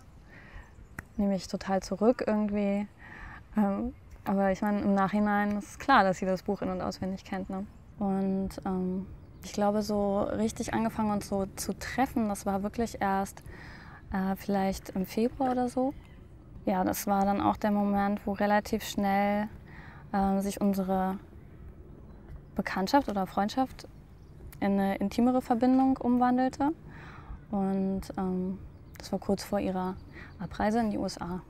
Nehme ich total zurück irgendwie. Aber ich meine, im Nachhinein ist klar, dass sie das Buch in- und auswendig kennt. Ne? Und ich glaube, so richtig angefangen uns so zu treffen, das war wirklich erst vielleicht im Februar oder so. Ja, das war dann auch der Moment, wo relativ schnell sich unsere Bekanntschaft oder Freundschaft in eine intimere Verbindung umwandelte. Und das war kurz vor ihrer Abreise in die USA.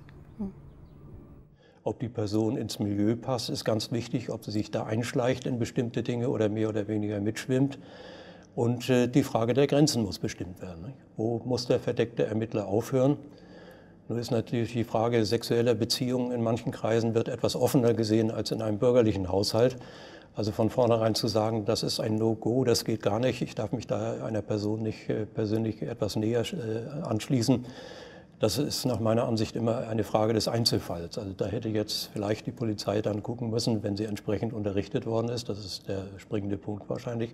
Ob die Person ins Milieu passt, ist ganz wichtig, ob sie sich da einschleicht in bestimmte Dinge oder mehr oder weniger mitschwimmt. Und die Frage der Grenzen muss bestimmt werden. Nicht? Wo muss der verdeckte Ermittler aufhören? Nur ist natürlich die Frage sexueller Beziehungen in manchen Kreisen wird etwas offener gesehen als in einem bürgerlichen Haushalt. Also von vornherein zu sagen, das ist ein No-Go, das geht gar nicht, ich darf mich da einer Person nicht persönlich etwas näher anschließen, das ist nach meiner Ansicht immer eine Frage des Einzelfalls. Also da hätte jetzt vielleicht die Polizei dann gucken müssen, wenn sie entsprechend unterrichtet worden ist, das ist der springende Punkt wahrscheinlich,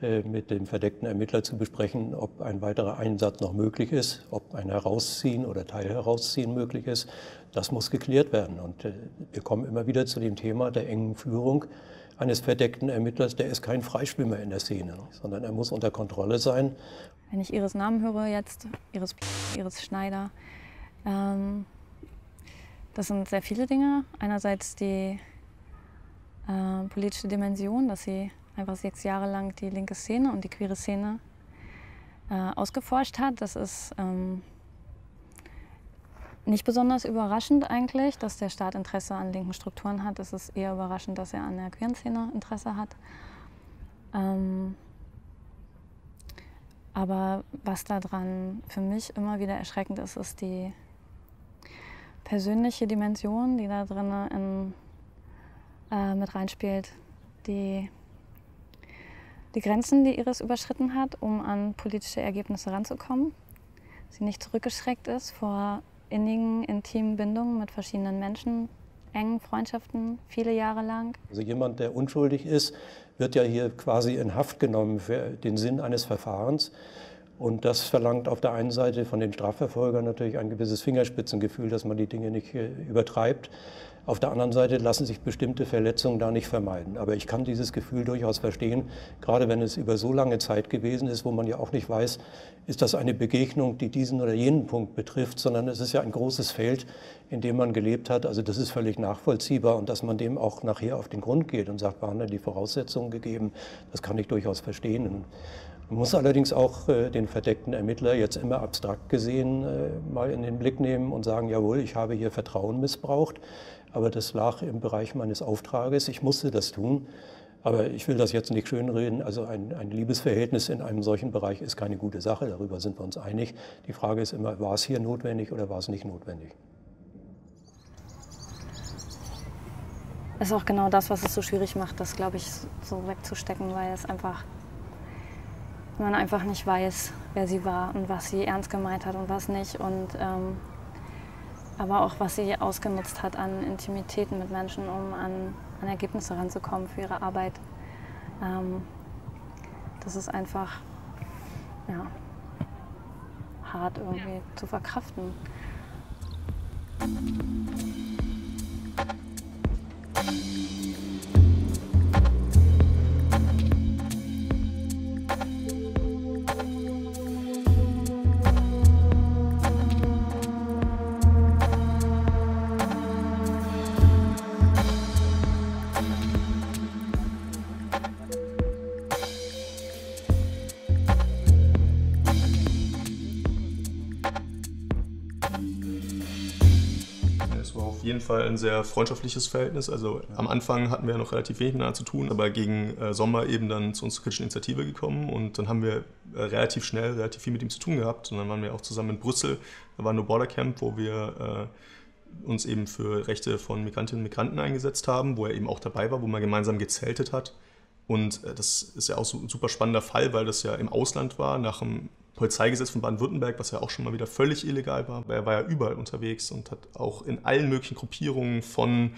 mit dem verdeckten Ermittler zu besprechen, ob ein weiterer Einsatz noch möglich ist, ob ein Herausziehen oder Teilherausziehen möglich ist. Das muss geklärt werden. Und wir kommen immer wieder zu dem Thema der engen Führung eines verdeckten Ermittlers. Der ist kein Freischwimmer in der Szene, sondern er muss unter Kontrolle sein. Wenn ich Iris Namen höre jetzt, Iris Schneider, das sind sehr viele Dinge. Einerseits die politische Dimension, dass sie einfach 6 Jahre lang die linke Szene und die queere Szene ausgeforscht hat. Das ist nicht besonders überraschend eigentlich, dass der Staat Interesse an linken Strukturen hat. Es ist eher überraschend, dass er an der queeren Szene Interesse hat. Aber was daran für mich immer wieder erschreckend ist, ist die persönliche Dimension, die da drin mit reinspielt. Die Grenzen, die Iris überschritten hat, um an politische Ergebnisse ranzukommen. Sie nicht zurückgeschreckt ist vor innigen, intimen Bindungen mit verschiedenen Menschen, engen Freundschaften, viele Jahre lang. Also jemand, der unschuldig ist, wird ja hier quasi in Haft genommen für den Sinn eines Verfahrens. Und das verlangt auf der einen Seite von den Strafverfolgern natürlich ein gewisses Fingerspitzengefühl, dass man die Dinge nicht übertreibt. Auf der anderen Seite lassen sich bestimmte Verletzungen da nicht vermeiden. Aber ich kann dieses Gefühl durchaus verstehen, gerade wenn es über so lange Zeit gewesen ist, wo man ja auch nicht weiß, ist das eine Begegnung, die diesen oder jenen Punkt betrifft, sondern es ist ja ein großes Feld, in dem man gelebt hat. Also das ist völlig nachvollziehbar und dass man dem auch nachher auf den Grund geht und sagt, waren da die Voraussetzungen gegeben, das kann ich durchaus verstehen. Man muss allerdings auch den verdeckten Ermittler jetzt immer abstrakt gesehen mal in den Blick nehmen und sagen, jawohl, ich habe hier Vertrauen missbraucht, aber das lag im Bereich meines Auftrages, ich musste das tun. Aber ich will das jetzt nicht schönreden. Also ein Liebesverhältnis in einem solchen Bereich ist keine gute Sache. Darüber sind wir uns einig. Die Frage ist immer, war es hier notwendig oder war es nicht notwendig? Das ist auch genau das, was es so schwierig macht, das, glaube ich, so wegzustecken, weil man einfach nicht weiß, wer sie war und was sie ernst gemeint hat und was nicht. Und aber auch, was sie ausgenutzt hat an Intimitäten mit Menschen, um an Ergebnisse ranzukommen für ihre Arbeit. Das ist einfach hart irgendwie zu verkraften. Auf jeden Fall ein sehr freundschaftliches Verhältnis. Also am Anfang hatten wir ja noch relativ wenig miteinander zu tun, aber gegen Sommer eben dann zu uns zur kritischen Initiative gekommen und dann haben wir relativ schnell relativ viel mit ihm zu tun gehabt und dann waren wir auch zusammen in Brüssel, da war No Border Camp, wo wir uns eben für Rechte von Migrantinnen und Migranten eingesetzt haben, wo er eben auch dabei war, wo man gemeinsam gezeltet hat und das ist ja auch so ein super spannender Fall, weil das ja im Ausland war, nach dem Polizeigesetz von Baden-Württemberg, was ja auch schon mal wieder völlig illegal war. Er war ja überall unterwegs und hat auch in allen möglichen Gruppierungen von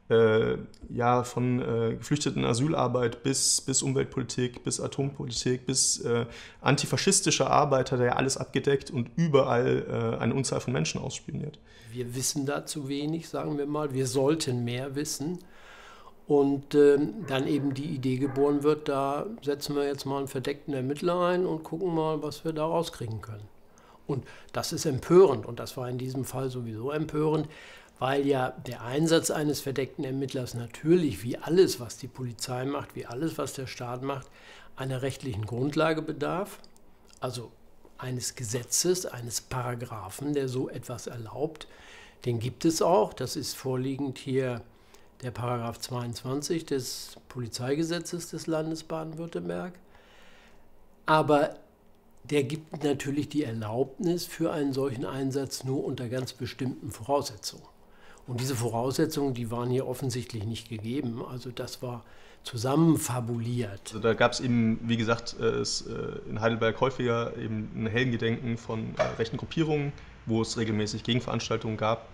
geflüchteten Asylarbeit bis Umweltpolitik, bis Atompolitik, bis antifaschistischer Arbeit hat er ja alles abgedeckt und überall eine Unzahl von Menschen ausspioniert. Wir wissen da zu wenig, sagen wir mal. Wir sollten mehr wissen. Und dann eben die Idee geboren wird, da setzen wir jetzt mal einen verdeckten Ermittler ein und gucken mal, was wir da rauskriegen können. Und das ist empörend und das war in diesem Fall sowieso empörend, weil ja der Einsatz eines verdeckten Ermittlers natürlich, wie alles, was die Polizei macht, wie alles, was der Staat macht, einer rechtlichen Grundlage bedarf, also eines Gesetzes, eines Paragraphen, der so etwas erlaubt. Den gibt es auch, das ist vorliegend hier der Paragraph 22 des Polizeigesetzes des Landes Baden-Württemberg. Aber der gibt natürlich die Erlaubnis für einen solchen Einsatz nur unter ganz bestimmten Voraussetzungen. Und diese Voraussetzungen, die waren hier offensichtlich nicht gegeben. Also das war zusammenfabuliert. Also da gab es eben, wie gesagt, in Heidelberg häufiger eben ein Heldengedenken von rechten Gruppierungen, wo es regelmäßig Gegenveranstaltungen gab.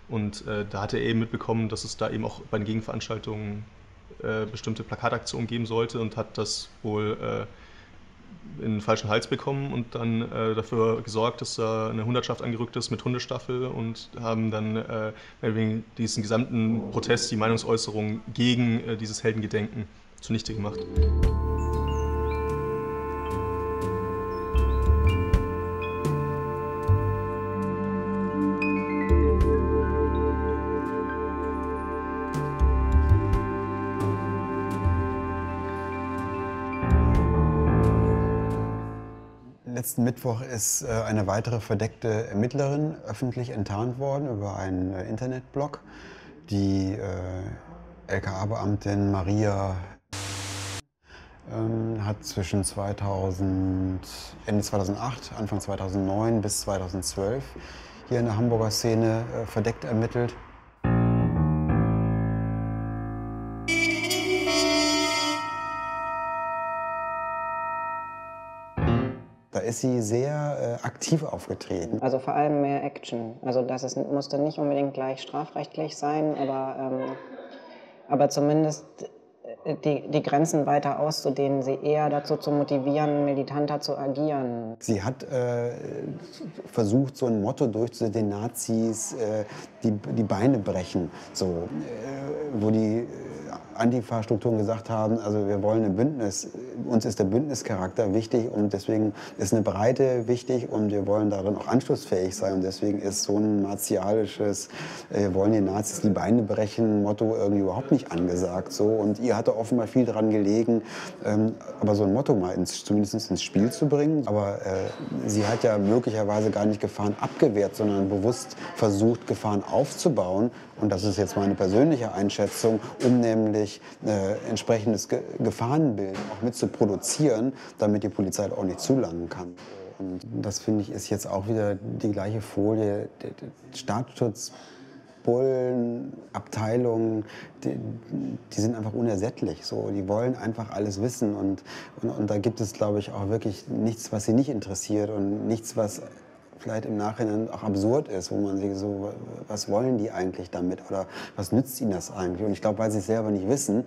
Und da hat er eben mitbekommen, dass es da eben auch bei den Gegenveranstaltungen bestimmte Plakataktionen geben sollte und hat das wohl in den falschen Hals bekommen und dann dafür gesorgt, dass da eine Hundertschaft angerückt ist mit Hundestaffel und haben dann wegen diesen gesamten Protest, die Meinungsäußerung gegen dieses Heldengedenken zunichte gemacht. Letzten Mittwoch ist eine weitere verdeckte Ermittlerin öffentlich enttarnt worden über einen Internetblog. Die LKA-Beamtin Maria hat zwischen Ende 2008, Anfang 2009 bis 2012 hier in der Hamburger Szene verdeckt ermittelt. Da ist sie sehr aktiv aufgetreten. Also vor allem mehr Action. Also das musste nicht unbedingt gleich strafrechtlich sein, aber zumindest die Grenzen weiter auszudehnen, sie eher dazu zu motivieren, militanter zu agieren. Sie hat versucht, so ein Motto durchzusetzen, den Nazis die Beine brechen, so, wo die Antifa-Strukturen gesagt haben, also wir wollen ein Bündnis, uns ist der Bündnischarakter wichtig und deswegen ist eine Breite wichtig und wir wollen darin auch anschlussfähig sein und deswegen ist so ein martialisches, wir wollen den Nazis die Beine brechen, Motto irgendwie überhaupt nicht angesagt. So. Und ihr hatte offenbar viel daran gelegen, aber so ein Motto mal zumindest ins Spiel zu bringen. Aber sie hat ja möglicherweise gar nicht Gefahren abgewehrt, sondern bewusst versucht, Gefahren aufzubauen Und das ist jetzt meine persönliche Einschätzung, um nämlich entsprechendes Gefahrenbild auch mit zu produzieren, damit die Polizei auch nicht zulangen kann. Und das, finde ich, ist jetzt auch wieder die gleiche Folie. Der Staatsschutzbullen, Abteilungen, die sind einfach unersättlich. So, die wollen einfach alles wissen. Und da gibt es, glaube ich, auch wirklich nichts, was sie nicht interessiert und nichts, was vielleicht im Nachhinein auch absurd ist, wo man sich so, was wollen die eigentlich damit oder was nützt ihnen das eigentlich? Und ich glaube, weil sie es selber nicht wissen,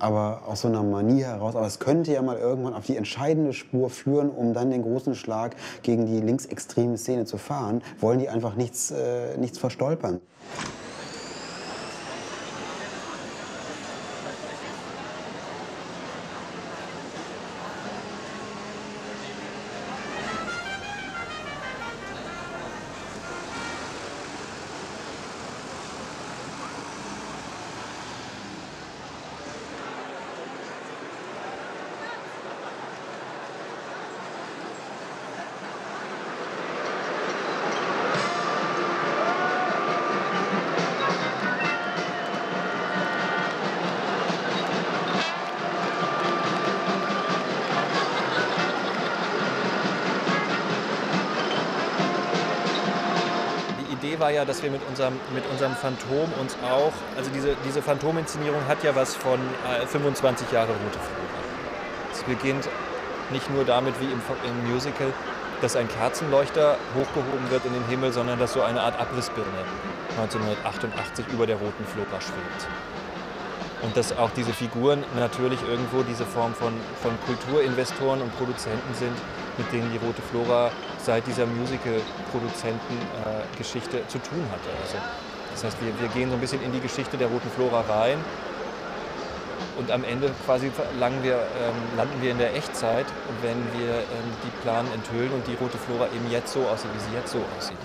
aber aus so einer Manie heraus, aber es könnte ja mal irgendwann auf die entscheidende Spur führen, um dann den großen Schlag gegen die linksextreme Szene zu fahren, wollen die einfach nichts verstolpern. War ja, dass wir mit unserem Phantom uns auch, also diese Phantominszenierung hat ja was von 25 Jahre Rote Flora. Es beginnt nicht nur damit wie im Musical, dass ein Kerzenleuchter hochgehoben wird in den Himmel, sondern dass so eine Art Abrissbirne 1988 über der Roten Flora schwebt. Und dass auch diese Figuren natürlich irgendwo diese Form von Kulturinvestoren und Produzenten sind, mit denen die Rote Flora seit dieser Musical-Produzenten-Geschichte zu tun hatte. Also, das heißt, wir gehen so ein bisschen in die Geschichte der Roten Flora rein und am Ende quasi landen wir in der Echtzeit, wenn wir die Plan enthüllen und die Rote Flora eben jetzt so aussieht, wie sie jetzt so aussieht.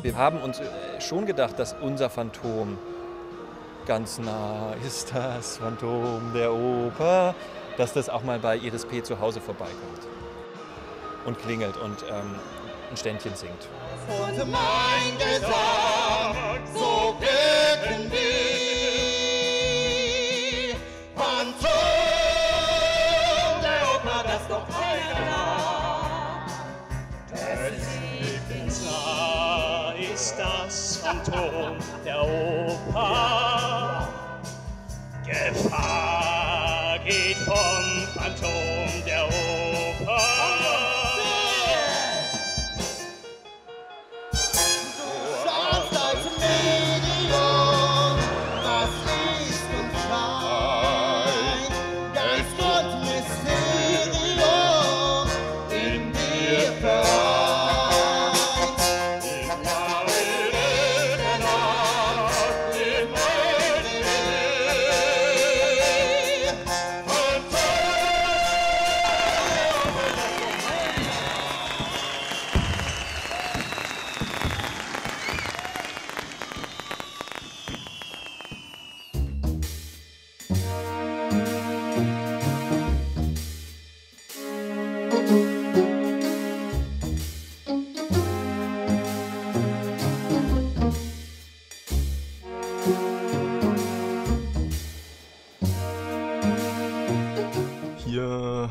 Wir haben uns schon gedacht, dass unser Phantom ganz nah ist, das Phantom der Oper, dass das auch mal bei Iris P. zu Hause vorbeikommt und klingelt und ein Ständchen singt. Und mein Gesang, so wirken wir, Phantom der Oper, das doch keiner macht. Ist das Phantom der Oper. Gefahr geht vom Phantom der Oper. Du schaust als Medium, was ist und scheint, Geist und Mysterium in dir vereint.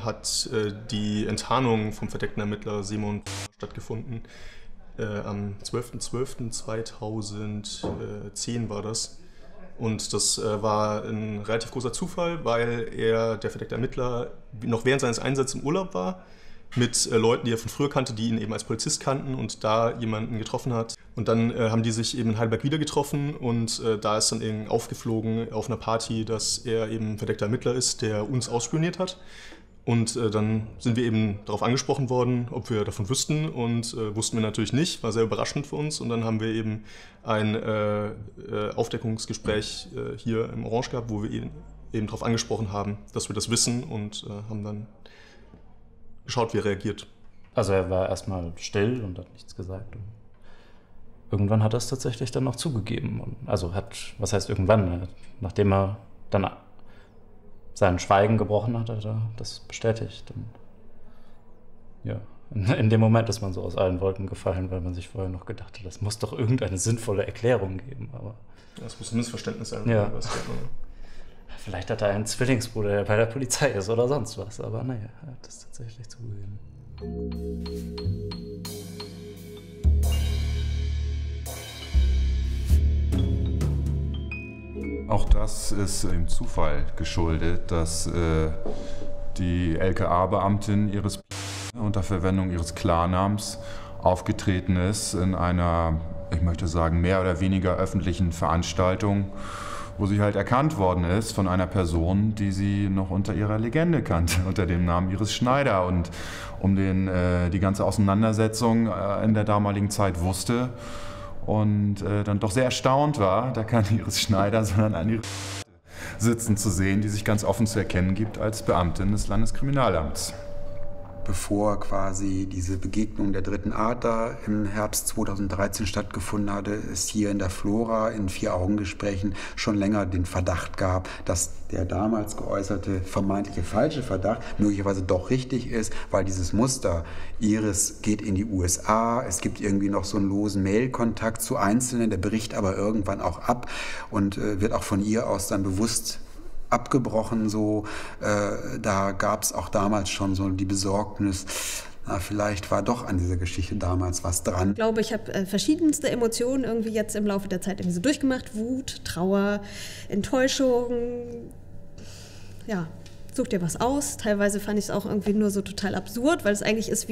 Hat die Enttarnung vom verdeckten Ermittler Simon stattgefunden. Am 12.12.2010 war das. Und das war ein relativ großer Zufall, weil der verdeckte Ermittler, noch während seines Einsatzes im Urlaub war, mit Leuten, die er von früher kannte, die ihn eben als Polizist kannten und da jemanden getroffen hat. Und dann haben die sich eben in Heidelberg wieder getroffen und da ist dann eben aufgeflogen auf einer Party, dass er eben verdeckter Ermittler ist, der uns ausspioniert hat. Und dann sind wir eben darauf angesprochen worden, ob wir davon wüssten und wussten wir natürlich nicht, war sehr überraschend für uns. Und dann haben wir eben ein Aufdeckungsgespräch hier im Orange gehabt, wo wir ihn eben darauf angesprochen haben, dass wir das wissen und haben dann geschaut, wie er reagiert. Also er war erstmal still und hat nichts gesagt. Und irgendwann hat er es tatsächlich dann noch zugegeben. Und also was heißt irgendwann? Nachdem er dann sein Schweigen gebrochen hat, hat er das bestätigt. Und ja, in dem Moment ist man so aus allen Wolken gefallen, weil man sich vorher noch gedacht hat, das muss doch irgendeine sinnvolle Erklärung geben. Aber das muss ein Missverständnis sein. Ja. Vielleicht hat er einen Zwillingsbruder, der bei der Polizei ist oder sonst was. Aber naja, er hat das tatsächlich zugegeben. Auch das ist dem Zufall geschuldet, dass die LKA-Beamtin ihres unter Verwendung ihres Klarnamens aufgetreten ist in einer, ich möchte sagen, mehr oder weniger öffentlichen Veranstaltung, wo sie halt erkannt worden ist von einer Person, die sie noch unter ihrer Legende kannte, unter dem Namen Iris Schneider, und um die ganze Auseinandersetzung in der damaligen Zeit wusste und dann doch sehr erstaunt war, da keine Iris Schneider, sondern eine Iris sitzen zu sehen, die sich ganz offen zu erkennen gibt als Beamtin des Landeskriminalamts. Bevor quasi diese Begegnung der dritten Art da im Herbst 2013 stattgefunden hatte, es hier in der Flora in 4-Augen-Gesprächen schon länger den Verdacht gab, dass der damals geäußerte vermeintliche falsche Verdacht möglicherweise doch richtig ist, weil dieses Muster, Iris geht in die USA, es gibt irgendwie noch so einen losen Mail-Kontakt zu Einzelnen, der bricht aber irgendwann auch ab und wird auch von ihr aus dann bewusst abgebrochen, so. Da gab es auch damals schon so die Besorgnis, vielleicht war doch an dieser Geschichte damals was dran. Ich glaube, ich habe verschiedenste Emotionen irgendwie jetzt im Laufe der Zeit irgendwie so durchgemacht. Wut, Trauer, Enttäuschung. Ja, such dir was aus. Teilweise fand ich es auch irgendwie nur so total absurd, weil es eigentlich ist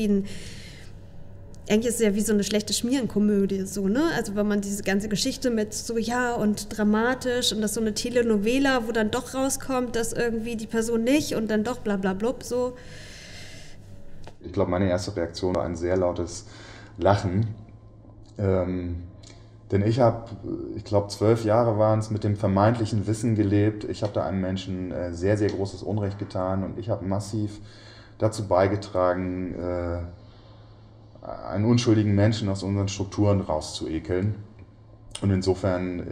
eigentlich ist es ja wie so eine schlechte Schmierenkomödie, so, ne? Also wenn man diese ganze Geschichte mit so, ja, und dramatisch und das so eine Telenovela, wo dann doch rauskommt, dass irgendwie die Person nicht und dann doch bla bla blub, so. Ich glaube, meine erste Reaktion war ein sehr lautes Lachen. Denn ich glaube, 12 Jahre waren es, mit dem vermeintlichen Wissen gelebt. Ich habe da einem Menschen sehr, sehr großes Unrecht getan und ich habe massiv dazu beigetragen, einen unschuldigen Menschen aus unseren Strukturen rauszuekeln. Und insofern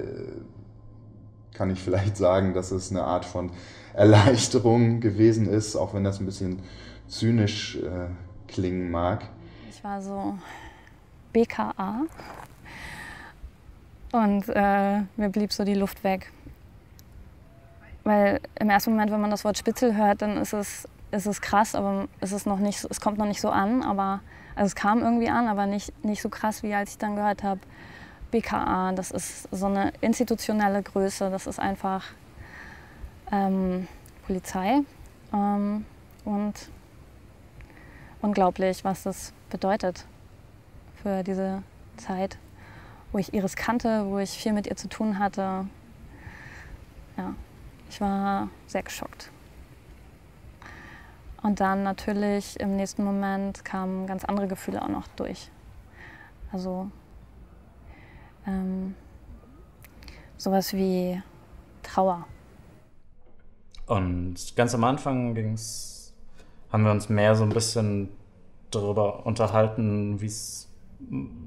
kann ich vielleicht sagen, dass es eine Art von Erleichterung gewesen ist, auch wenn das ein bisschen zynisch klingen mag. Ich war so BKA und mir blieb so die Luft weg. Weil im ersten Moment, wenn man das Wort Spitzel hört, dann ist es krass, aber es kommt noch nicht so an. Also es kam irgendwie an, aber nicht so krass, wie als ich dann gehört habe, BKA, das ist so eine institutionelle Größe, das ist einfach Polizei. Und unglaublich, was das bedeutet für diese Zeit, wo ich Iris kannte, wo ich viel mit ihr zu tun hatte. Ja, ich war sehr geschockt. Und dann natürlich im nächsten Moment kamen ganz andere Gefühle auch noch durch. Also sowas wie Trauer. Und ganz am Anfang haben wir uns mehr so ein bisschen darüber unterhalten,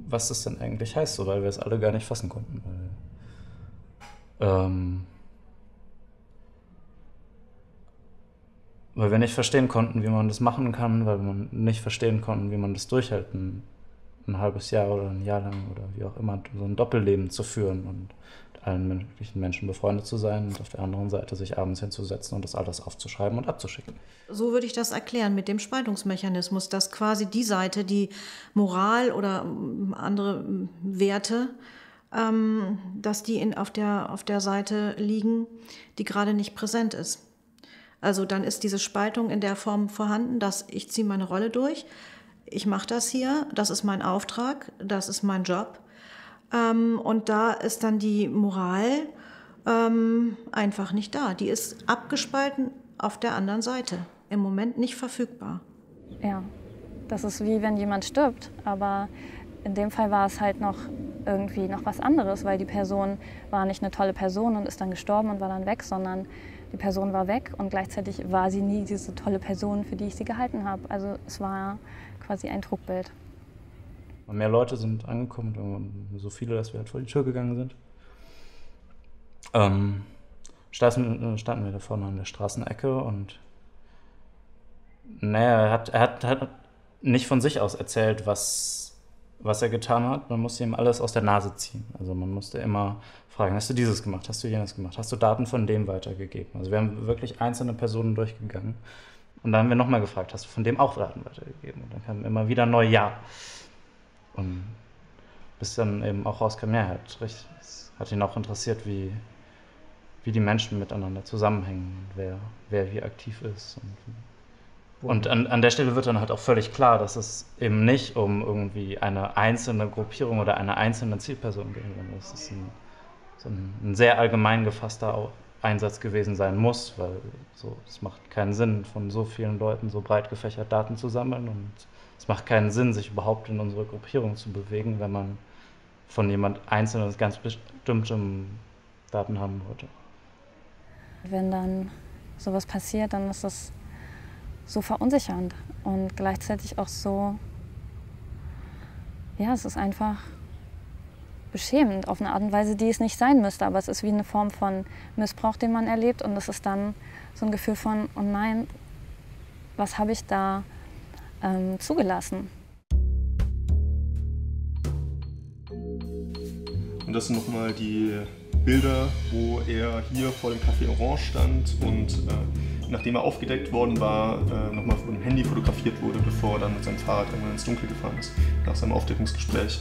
was das denn eigentlich heißt, so, weil wir es alle gar nicht fassen konnten. Weil wir nicht verstehen konnten, wie man das machen kann, weil wir nicht verstehen konnten, wie man das durchhält, ein halbes Jahr oder ein Jahr lang oder wie auch immer, so ein Doppelleben zu führen und mit allen möglichen Menschen befreundet zu sein und auf der anderen Seite sich abends hinzusetzen und das alles aufzuschreiben und abzuschicken. So würde ich das erklären mit dem Spaltungsmechanismus, dass quasi die Seite, die Moral oder andere Werte, dass die auf der Seite liegen, die gerade nicht präsent ist. Also dann ist diese Spaltung in der Form vorhanden, dass ich ziehe meine Rolle durch, ich mache das hier, das ist mein Auftrag, das ist mein Job. Und da ist dann die Moral einfach nicht da. Die ist abgespalten auf der anderen Seite, im Moment nicht verfügbar. Ja, das ist wie wenn jemand stirbt, aber in dem Fall war es halt noch irgendwie noch was anderes, weil die Person war nicht eine tolle Person und ist dann gestorben und war dann weg, sondern die Person war weg und gleichzeitig war sie nie diese tolle Person, für die ich sie gehalten habe. Also es war quasi ein Trugbild. Mehr Leute sind angekommen, so viele, dass wir halt vor die Tür gegangen sind. Standen wir da vorne an der Straßenecke und naja, er hat nicht von sich aus erzählt, was er getan hat. Man musste ihm alles aus der Nase ziehen. Also man musste immer fragen, hast du dieses gemacht, hast du jenes gemacht, hast du Daten von dem weitergegeben? Also wir haben wirklich einzelne Personen durchgegangen. Und dann haben wir nochmal gefragt, hast du von dem auch Daten weitergegeben? Und dann kam immer wieder neu Ja. Und bis dann eben auch rauskam, ja, es hat ihn auch interessiert, wie die Menschen miteinander zusammenhängen, wer wie aktiv ist. Und an der Stelle wird dann halt auch völlig klar, dass es eben nicht um irgendwie eine einzelne Gruppierung oder eine einzelne Zielperson geht, sondern dass es ein sehr allgemein gefasster Einsatz gewesen sein muss, weil es macht keinen Sinn, von so vielen Leuten so breit gefächert Daten zu sammeln, und es macht keinen Sinn, sich überhaupt in unsere Gruppierung zu bewegen, wenn man von jemand Einzelnen ganz bestimmtem Daten haben wollte. Wenn dann sowas passiert, dann ist es so verunsichernd und gleichzeitig auch so, ja, es ist einfach beschämend auf eine Art und Weise, die es nicht sein müsste, aber es ist wie eine Form von Missbrauch, den man erlebt, und es ist dann so ein Gefühl von, oh nein, was habe ich da zugelassen? Und das sind nochmal die Bilder, wo er hier vor dem Café Orange stand und nachdem er aufgedeckt worden war, nochmal von dem Handy fotografiert wurde, bevor er dann mit seinem Fahrrad irgendwann ins Dunkel gefahren ist, nach seinem Aufdeckungsgespräch.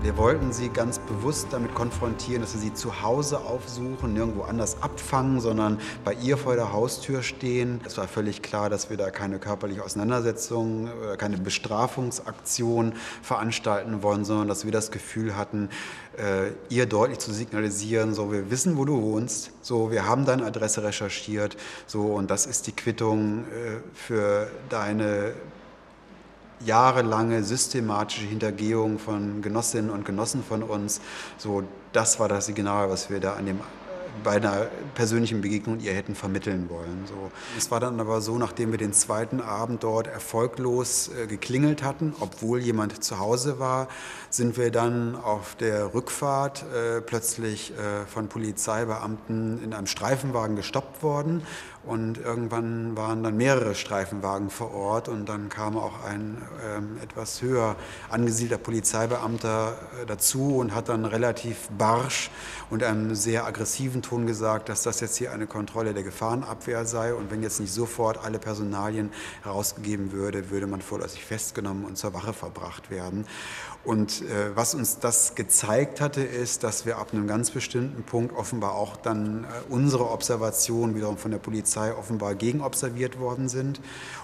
Wir wollten sie ganz bewusst damit konfrontieren, dass wir sie zu Hause aufsuchen, nirgendwo anders abfangen, sondern bei ihr vor der Haustür stehen. Es war völlig klar, dass wir da keine körperliche Auseinandersetzung, keine Bestrafungsaktion veranstalten wollen, sondern dass wir das Gefühl hatten, ihr deutlich zu signalisieren, so, wir wissen, wo du wohnst, so, wir haben deine Adresse recherchiert, so, und das ist die Quittung für deine jahrelange systematische Hintergehung von Genossinnen und Genossen von uns. So, das war das Signal, was wir da bei einer persönlichen Begegnung ihr hätten vermitteln wollen. So. Es war dann aber so, nachdem wir den zweiten Abend dort erfolglos geklingelt hatten, obwohl jemand zu Hause war, sind wir dann auf der Rückfahrt plötzlich von Polizeibeamten in einem Streifenwagen gestoppt worden. Und irgendwann waren dann mehrere Streifenwagen vor Ort, und dann kam auch ein etwas höher angesiedelter Polizeibeamter dazu und hat dann relativ barsch und einem sehr aggressiven Ton gesagt, dass das jetzt hier eine Kontrolle der Gefahrenabwehr sei, und wenn jetzt nicht sofort alle Personalien herausgegeben würde, würde man vorläufig festgenommen und zur Wache verbracht werden. Und was uns das gezeigt hatte, ist, dass wir ab einem ganz bestimmten Punkt offenbar auch dann unsere Observationen wiederum von der Polizei offenbar gegenobserviert worden sind,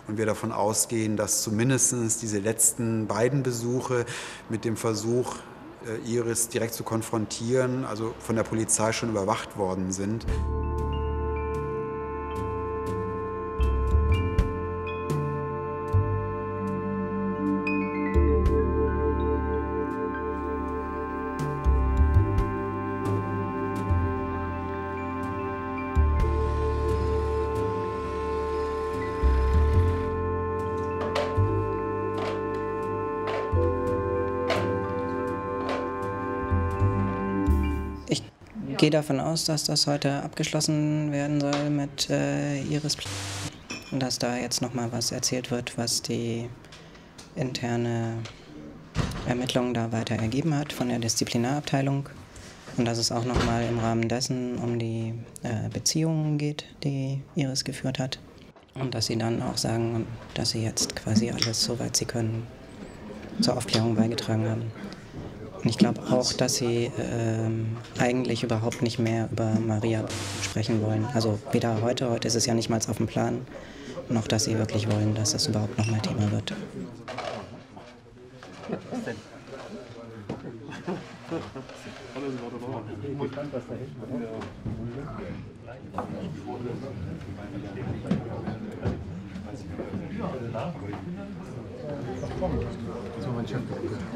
und wir davon ausgehen, dass zumindest diese letzten beiden Besuche mit dem Versuch, Iris direkt zu konfrontieren, also von der Polizei schon überwacht worden sind. Ich gehe davon aus, dass das heute abgeschlossen werden soll mit Iris und dass da jetzt nochmal was erzählt wird, was die interne Ermittlung da weiter ergeben hat von der Disziplinarabteilung, und dass es auch nochmal im Rahmen dessen um die Beziehungen geht, die Iris geführt hat, und dass sie dann auch sagen, dass sie jetzt quasi alles, soweit sie können, zur Aufklärung beigetragen haben. Und ich glaube auch, dass sie eigentlich überhaupt nicht mehr über Maria sprechen wollen. Also weder heute ist es ja nicht mal auf dem Plan, noch dass sie wirklich wollen, dass das überhaupt nochmal Thema wird. Was denn?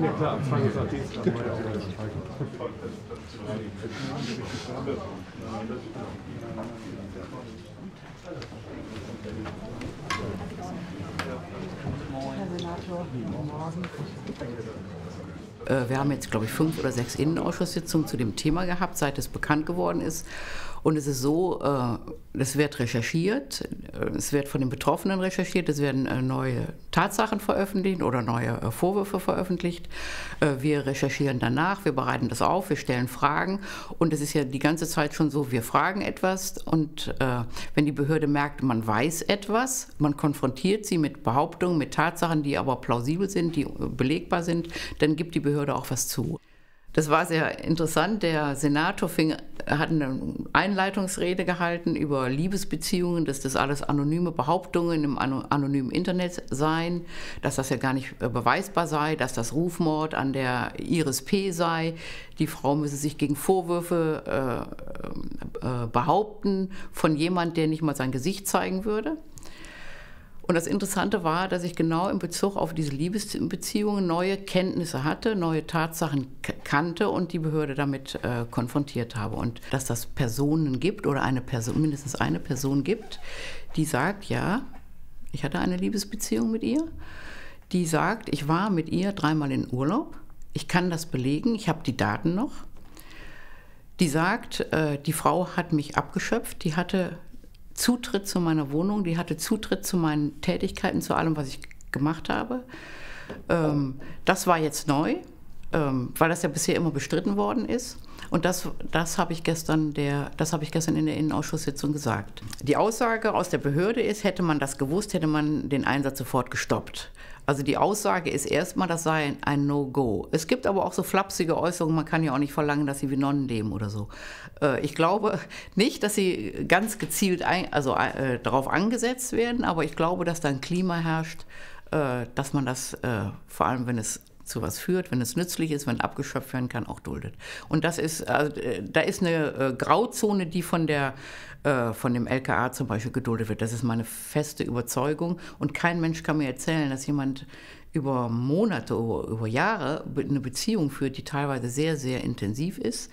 Ja klar, fangen wir an Dienstag. Herr Senator, guten Morgen. Wir haben jetzt, glaube ich, 5 oder 6 Innenausschusssitzungen zu dem Thema gehabt, seit es bekannt geworden ist. Und es ist so, es wird recherchiert, es wird von den Betroffenen recherchiert, es werden neue Tatsachen veröffentlicht oder neue Vorwürfe veröffentlicht. Wir recherchieren danach, wir bereiten das auf, wir stellen Fragen. Und es ist ja die ganze Zeit schon so, wir fragen etwas und wenn die Behörde merkt, man weiß etwas, man konfrontiert sie mit Behauptungen, mit Tatsachen, die aber plausibel sind, die belegbar sind, dann gibt die Behörde auch was zu. Das war sehr interessant. Der Senator hat eine Einleitungsrede gehalten über Liebesbeziehungen, dass das alles anonyme Behauptungen im anonymen Internet seien, dass das ja gar nicht beweisbar sei, dass das Rufmord an der Iris P. sei. Die Frau müsse sich gegen Vorwürfe behaupten von jemandem, der nicht mal sein Gesicht zeigen würde. Und das Interessante war, dass ich genau in Bezug auf diese Liebesbeziehungen neue Kenntnisse hatte, neue Tatsachen kannte und die Behörde damit konfrontiert habe. Und dass das Personen gibt oder mindestens eine Person gibt, die sagt, ja, ich hatte eine Liebesbeziehung mit ihr. Die sagt, ich war mit ihr 3-mal in Urlaub. Ich kann das belegen, ich habe die Daten noch. Die sagt, die Frau hat mich abgeschöpft, die hatte Zutritt zu meiner Wohnung, die hatte Zutritt zu meinen Tätigkeiten, zu allem, was ich gemacht habe. Das war jetzt neu, weil das ja bisher immer bestritten worden ist. Und das habe ich gestern in der Innenausschusssitzung gesagt. Die Aussage aus der Behörde ist, hätte man das gewusst, hätte man den Einsatz sofort gestoppt. Also die Aussage ist erstmal, das sei ein No-Go. Es gibt aber auch so flapsige Äußerungen, man kann ja auch nicht verlangen, dass sie wie Nonnen leben oder so. Ich glaube nicht, dass sie ganz gezielt darauf angesetzt werden, aber ich glaube, dass da ein Klima herrscht, dass man das, vor allem wenn es zu was führt, wenn es nützlich ist, wenn abgeschöpft werden kann, auch duldet. Und das ist, da ist eine Grauzone, die von dem LKA zum Beispiel geduldet wird. Das ist meine feste Überzeugung. Und kein Mensch kann mir erzählen, dass jemand über Monate, über Jahre eine Beziehung führt, die teilweise sehr, sehr intensiv ist.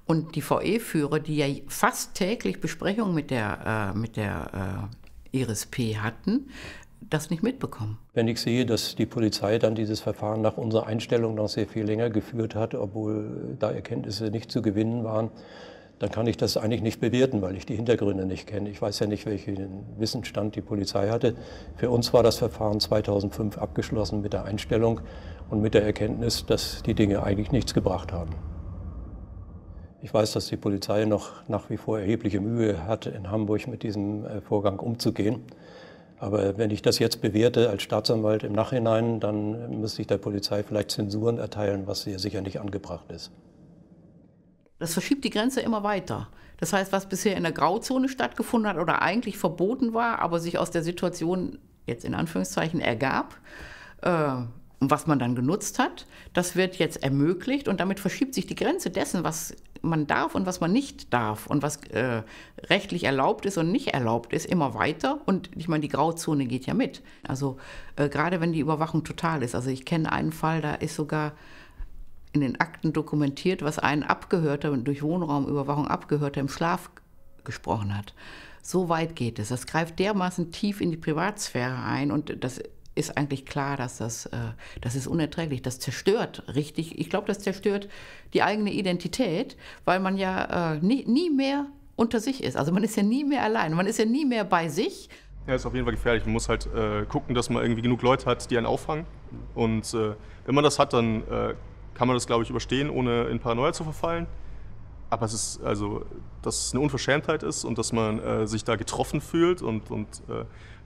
Und die VE-Führer, die ja fast täglich Besprechungen mit der Iris P. hatten, das nicht mitbekommen. Wenn ich sehe, dass die Polizei dann dieses Verfahren nach unserer Einstellung noch sehr viel länger geführt hat, obwohl da Erkenntnisse nicht zu gewinnen waren, dann kann ich das eigentlich nicht bewerten, weil ich die Hintergründe nicht kenne. Ich weiß ja nicht, welchen Wissensstand die Polizei hatte. Für uns war das Verfahren 2005 abgeschlossen mit der Einstellung und mit der Erkenntnis, dass die Dinge eigentlich nichts gebracht haben. Ich weiß, dass die Polizei noch nach wie vor erhebliche Mühe hat, in Hamburg mit diesem Vorgang umzugehen. Aber wenn ich das jetzt bewerte als Staatsanwalt im Nachhinein, dann müsste ich der Polizei vielleicht Zensuren erteilen, was hier sicher nicht angebracht ist. Das verschiebt die Grenze immer weiter. Das heißt, was bisher in der Grauzone stattgefunden hat oder eigentlich verboten war, aber sich aus der Situation jetzt in Anführungszeichen ergab, und was man dann genutzt hat, das wird jetzt ermöglicht und damit verschiebt sich die Grenze dessen, was man darf und was man nicht darf und was rechtlich erlaubt ist und nicht erlaubt ist, immer weiter. Und ich meine, die Grauzone geht ja mit. Also gerade wenn die Überwachung total ist. Also ich kenne einen Fall, da ist sogar in den Akten dokumentiert, was ein Abgehörter, durch Wohnraumüberwachung Abgehörter im Schlaf gesprochen hat. So weit geht es. Das greift dermaßen tief in die Privatsphäre ein und das ist eigentlich klar, dass das ist unerträglich. Das zerstört richtig, ich glaube, das zerstört die eigene Identität, weil man ja nie mehr unter sich ist. Also man ist ja nie mehr allein, man ist ja nie mehr bei sich. Ja, ist auf jeden Fall gefährlich. Man muss halt gucken, dass man irgendwie genug Leute hat, die einen auffangen. Und wenn man das hat, dann kann man das, glaube ich, überstehen, ohne in Paranoia zu verfallen. Aber es ist also, dass es eine Unverschämtheit ist und dass man sich da getroffen fühlt und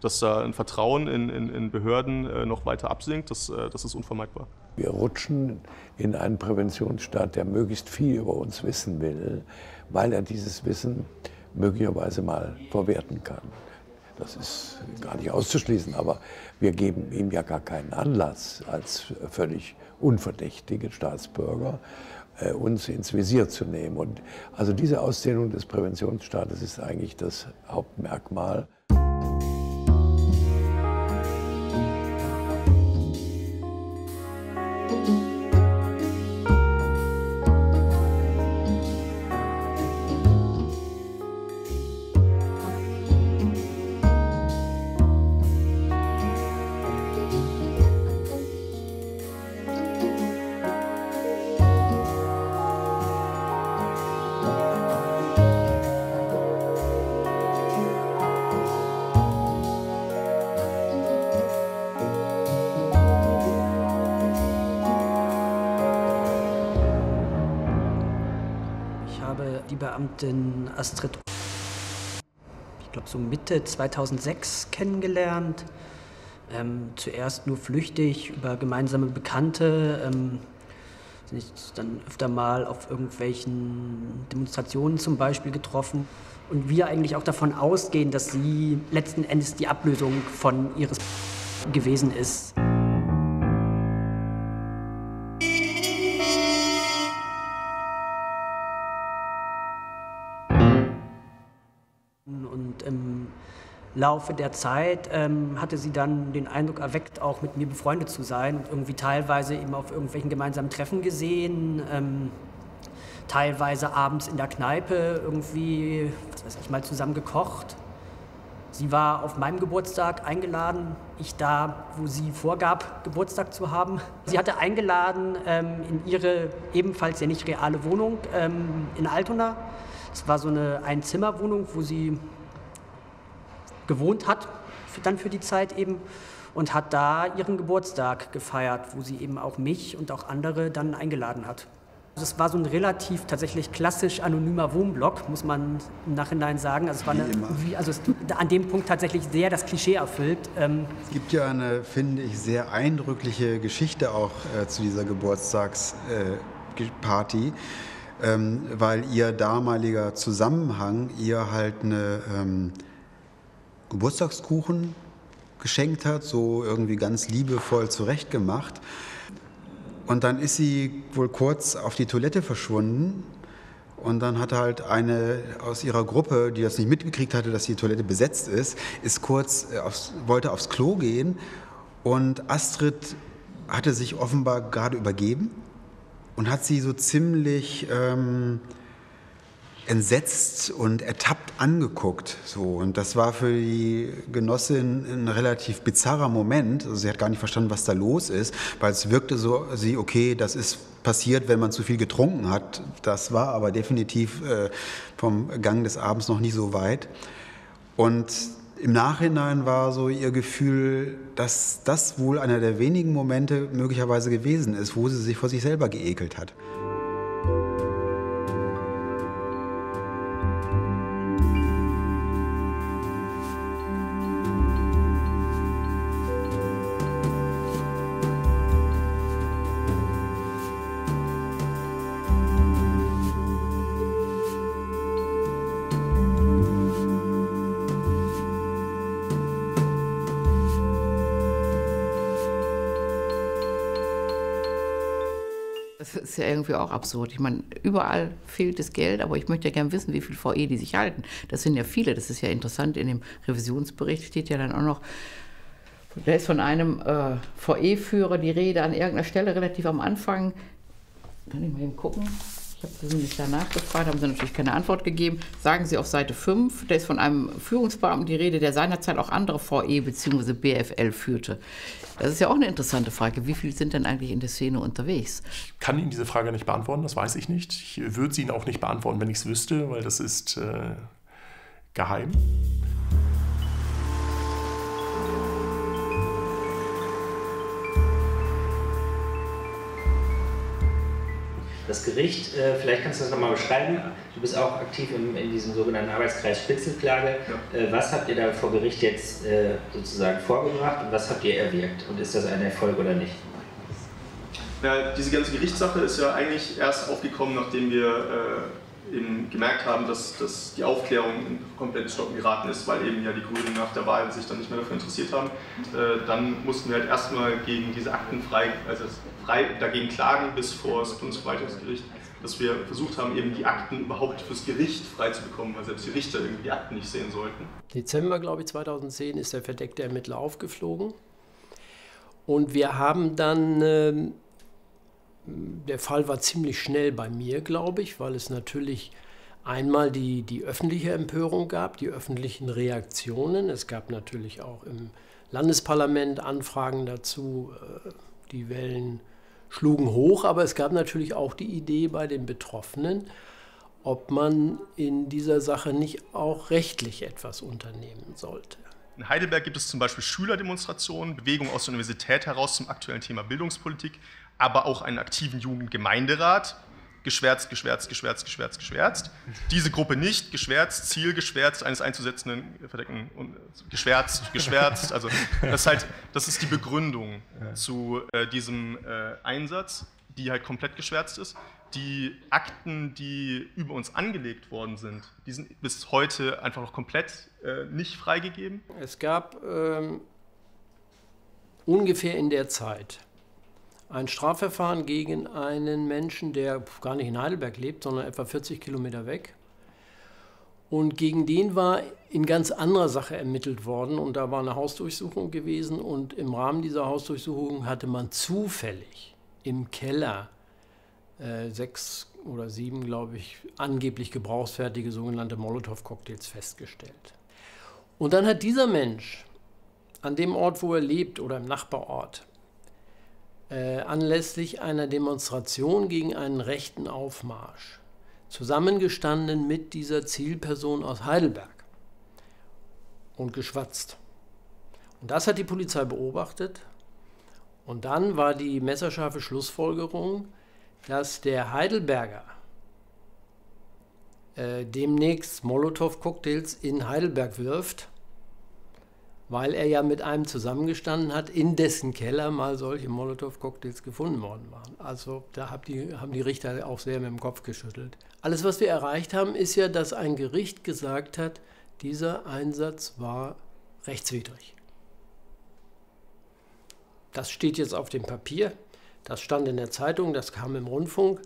dass da ein Vertrauen in Behörden noch weiter absinkt, das ist unvermeidbar. Wir rutschen in einen Präventionsstaat, der möglichst viel über uns wissen will, weil er dieses Wissen möglicherweise mal verwerten kann. Das ist gar nicht auszuschließen, aber wir geben ihm ja gar keinen Anlass, als völlig unverdächtige Staatsbürger uns ins Visier zu nehmen. Und also diese Ausdehnung des Präventionsstaates ist eigentlich das Hauptmerkmal. Beamtin Astrid, ich glaube so Mitte 2006 kennengelernt. Zuerst nur flüchtig über gemeinsame Bekannte. Sind dann öfter mal auf irgendwelchen Demonstrationen zum Beispiel getroffen. Und wir eigentlich auch davon ausgehen, dass sie letzten Endes die Ablösung von ihres gewesen ist. Im Laufe der Zeit hatte sie dann den Eindruck erweckt, auch mit mir befreundet zu sein und irgendwie teilweise eben auf irgendwelchen gemeinsamen Treffen gesehen, teilweise abends in der Kneipe irgendwie, was weiß ich, mal zusammen gekocht. Sie war auf meinem Geburtstag eingeladen, ich da, wo sie vorgab, Geburtstag zu haben. Sie hatte eingeladen in ihre ebenfalls ja nicht reale Wohnung in Altona. Es war so eine Einzimmerwohnung, wo sie gewohnt hat, dann für die Zeit eben, und hat da ihren Geburtstag gefeiert, wo sie eben auch mich und auch andere dann eingeladen hat. Also es war so ein relativ tatsächlich klassisch anonymer Wohnblock, muss man im Nachhinein sagen. Also es war an dem Punkt tatsächlich sehr das Klischee erfüllt. Es gibt ja eine, finde ich, sehr eindrückliche Geschichte auch zu dieser Geburtstagsparty, weil ihr damaliger Zusammenhang ihr halt eine Geburtstagskuchen geschenkt hat, so irgendwie ganz liebevoll zurechtgemacht. Und dann ist sie wohl kurz auf die Toilette verschwunden und dann hat halt eine aus ihrer Gruppe, die das nicht mitgekriegt hatte, dass die Toilette besetzt ist wollte aufs Klo gehen und Astrid hatte sich offenbar gerade übergeben und hat sie so ziemlich entsetzt und ertappt angeguckt. So. Und das war für die Genossin ein relativ bizarrer Moment. Also sie hat gar nicht verstanden, was da los ist, weil es wirkte so, okay, das ist passiert, wenn man zu viel getrunken hat. Das war aber definitiv vom Gang des Abends noch nie so weit. Und im Nachhinein war so ihr Gefühl, dass das wohl einer der wenigen Momente möglicherweise gewesen ist, wo sie sich vor sich selber geekelt hat. Das ist ja irgendwie auch absurd. Ich meine, überall fehlt das Geld, aber ich möchte ja gerne wissen, wie viel VE die sich halten. Das sind ja viele, das ist ja interessant. In dem Revisionsbericht steht ja dann auch noch, da ist von einem VE-Führer die Rede an irgendeiner Stelle relativ am Anfang. Kann ich mal eben gucken. Ich habe nämlich danach gefragt, haben sie natürlich keine Antwort gegeben. Sagen Sie auf Seite 5, da ist von einem Führungsbeamten die Rede, der seinerzeit auch andere VE bzw. BFL führte. Das ist ja auch eine interessante Frage. Wie viele sind denn eigentlich in der Szene unterwegs? Ich kann Ihnen diese Frage nicht beantworten, das weiß ich nicht. Ich würde sie Ihnen auch nicht beantworten, wenn ich es wüsste, weil das ist geheim. Das Gericht, vielleicht kannst du das nochmal beschreiben, du bist auch aktiv in diesem sogenannten Arbeitskreis Spitzelklage. Ja. Was habt ihr da vor Gericht jetzt sozusagen vorgebracht und was habt ihr erwirkt? Und ist das ein Erfolg oder nicht? Ja, diese ganze Gerichtssache ist ja eigentlich erst aufgekommen, nachdem wir eben gemerkt haben, dass die Aufklärung in komplettes Stocken geraten ist, weil eben ja die Grünen nach der Wahl sich dann nicht mehr dafür interessiert haben, dann mussten wir halt erstmal gegen diese Akten frei dagegen klagen bis vor das Bundesverwaltungsgericht, dass wir versucht haben, eben die Akten überhaupt fürs Gericht frei zu bekommen, weil selbst die Richter irgendwie die Akten nicht sehen sollten. Dezember, glaube ich, 2010 ist der verdeckte Ermittler aufgeflogen. Und wir haben dann, der Fall war ziemlich schnell bei mir, glaube ich, weil es natürlich einmal die öffentliche Empörung gab, die öffentlichen Reaktionen. Es gab natürlich auch im Landesparlament Anfragen dazu. Die Wellen schlugen hoch, aber es gab natürlich auch die Idee bei den Betroffenen, ob man in dieser Sache nicht auch rechtlich etwas unternehmen sollte. In Heidelberg gibt es zum Beispiel Schülerdemonstrationen, Bewegungen aus der Universität heraus zum aktuellen Thema Bildungspolitik, aber auch einen aktiven Jugendgemeinderat. Geschwärzt. Diese Gruppe nicht, geschwärzt, zielgeschwärzt eines einzusetzenden Verdeckten und geschwärzt. Also das ist die Begründung zu diesem Einsatz, die halt komplett geschwärzt ist. Die Akten, die über uns angelegt worden sind, die sind bis heute einfach noch komplett nicht freigegeben. Es gab ungefähr in der Zeit ein Strafverfahren gegen einen Menschen, der gar nicht in Heidelberg lebt, sondern etwa 40 Kilometer weg. Und gegen den war in ganz anderer Sache ermittelt worden. Und da war eine Hausdurchsuchung gewesen. Und im Rahmen dieser Hausdurchsuchung hatte man zufällig im Keller 6 oder 7, glaube ich, angeblich gebrauchsfertige sogenannte Molotow-Cocktails festgestellt. Und dann hat dieser Mensch an dem Ort, wo er lebt oder im Nachbarort, anlässlich einer Demonstration gegen einen rechten Aufmarsch zusammengestanden mit dieser Zielperson aus Heidelberg und geschwatzt. Und das hat die Polizei beobachtet. Und dann war die messerscharfe Schlussfolgerung, dass der Heidelberger demnächst Molotow-Cocktails in Heidelberg wirft, weil er ja mit einem zusammengestanden hat, in dessen Keller mal solche Molotow-Cocktails gefunden worden waren. Also da haben die Richter auch sehr mit dem Kopf geschüttelt. Alles, was wir erreicht haben, ist ja, dass ein Gericht gesagt hat, dieser Einsatz war rechtswidrig. Das steht jetzt auf dem Papier, das stand in der Zeitung, das kam im Rundfunk.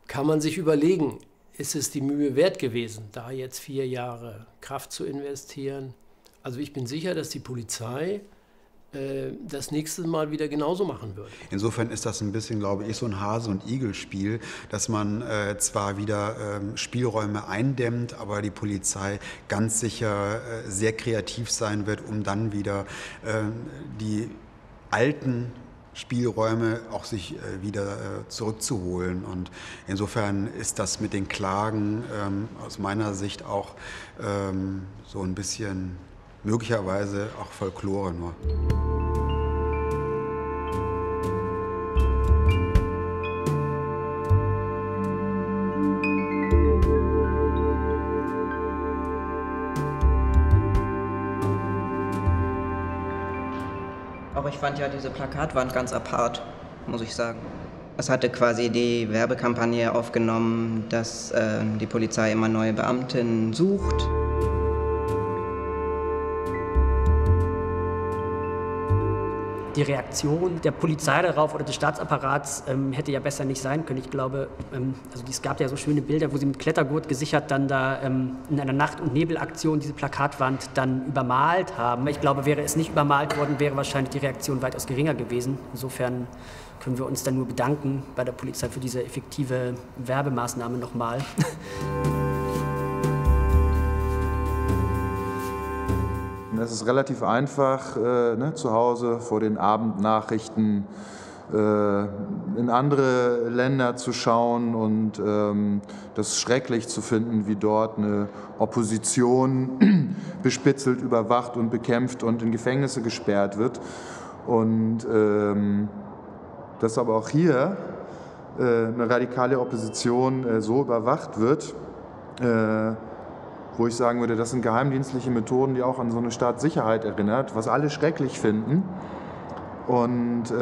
Kann man sich überlegen, ist es die Mühe wert gewesen, da jetzt 4 Jahre Kraft zu investieren? Also ich bin sicher, dass die Polizei das nächste Mal wieder genauso machen würde. Insofern ist das ein bisschen, glaube ich, so ein Hase- und Igel-Spiel, dass man zwar wieder Spielräume eindämmt, aber die Polizei ganz sicher sehr kreativ sein wird, um dann wieder die alten Spielräume auch sich wieder zurückzuholen. Und insofern ist das mit den Klagen aus meiner Sicht auch so ein bisschen möglicherweise auch Folklore nur. Aber ich fand ja diese Plakatwand ganz apart, muss ich sagen. Es hatte quasi die Werbekampagne aufgenommen, dass die Polizei immer neue Beamtinnen sucht. Die Reaktion der Polizei darauf oder des Staatsapparats hätte ja besser nicht sein können. Ich glaube, also es gab ja so schöne Bilder, wo sie mit Klettergurt gesichert dann da in einer Nacht- und Nebelaktion diese Plakatwand dann übermalt haben. Ich glaube, wäre es nicht übermalt worden, wäre wahrscheinlich die Reaktion weitaus geringer gewesen. Insofern können wir uns dann nur bedanken bei der Polizei für diese effektive Werbemaßnahme nochmal. Es ist relativ einfach, zu Hause vor den Abendnachrichten in andere Länder zu schauen und das schrecklich zu finden, wie dort eine Opposition bespitzelt, überwacht und bekämpft und in Gefängnisse gesperrt wird. Und dass aber auch hier eine radikale Opposition so überwacht wird, wo ich sagen würde, das sind geheimdienstliche Methoden, die auch an so eine Staatssicherheit erinnert, was alle schrecklich finden. Und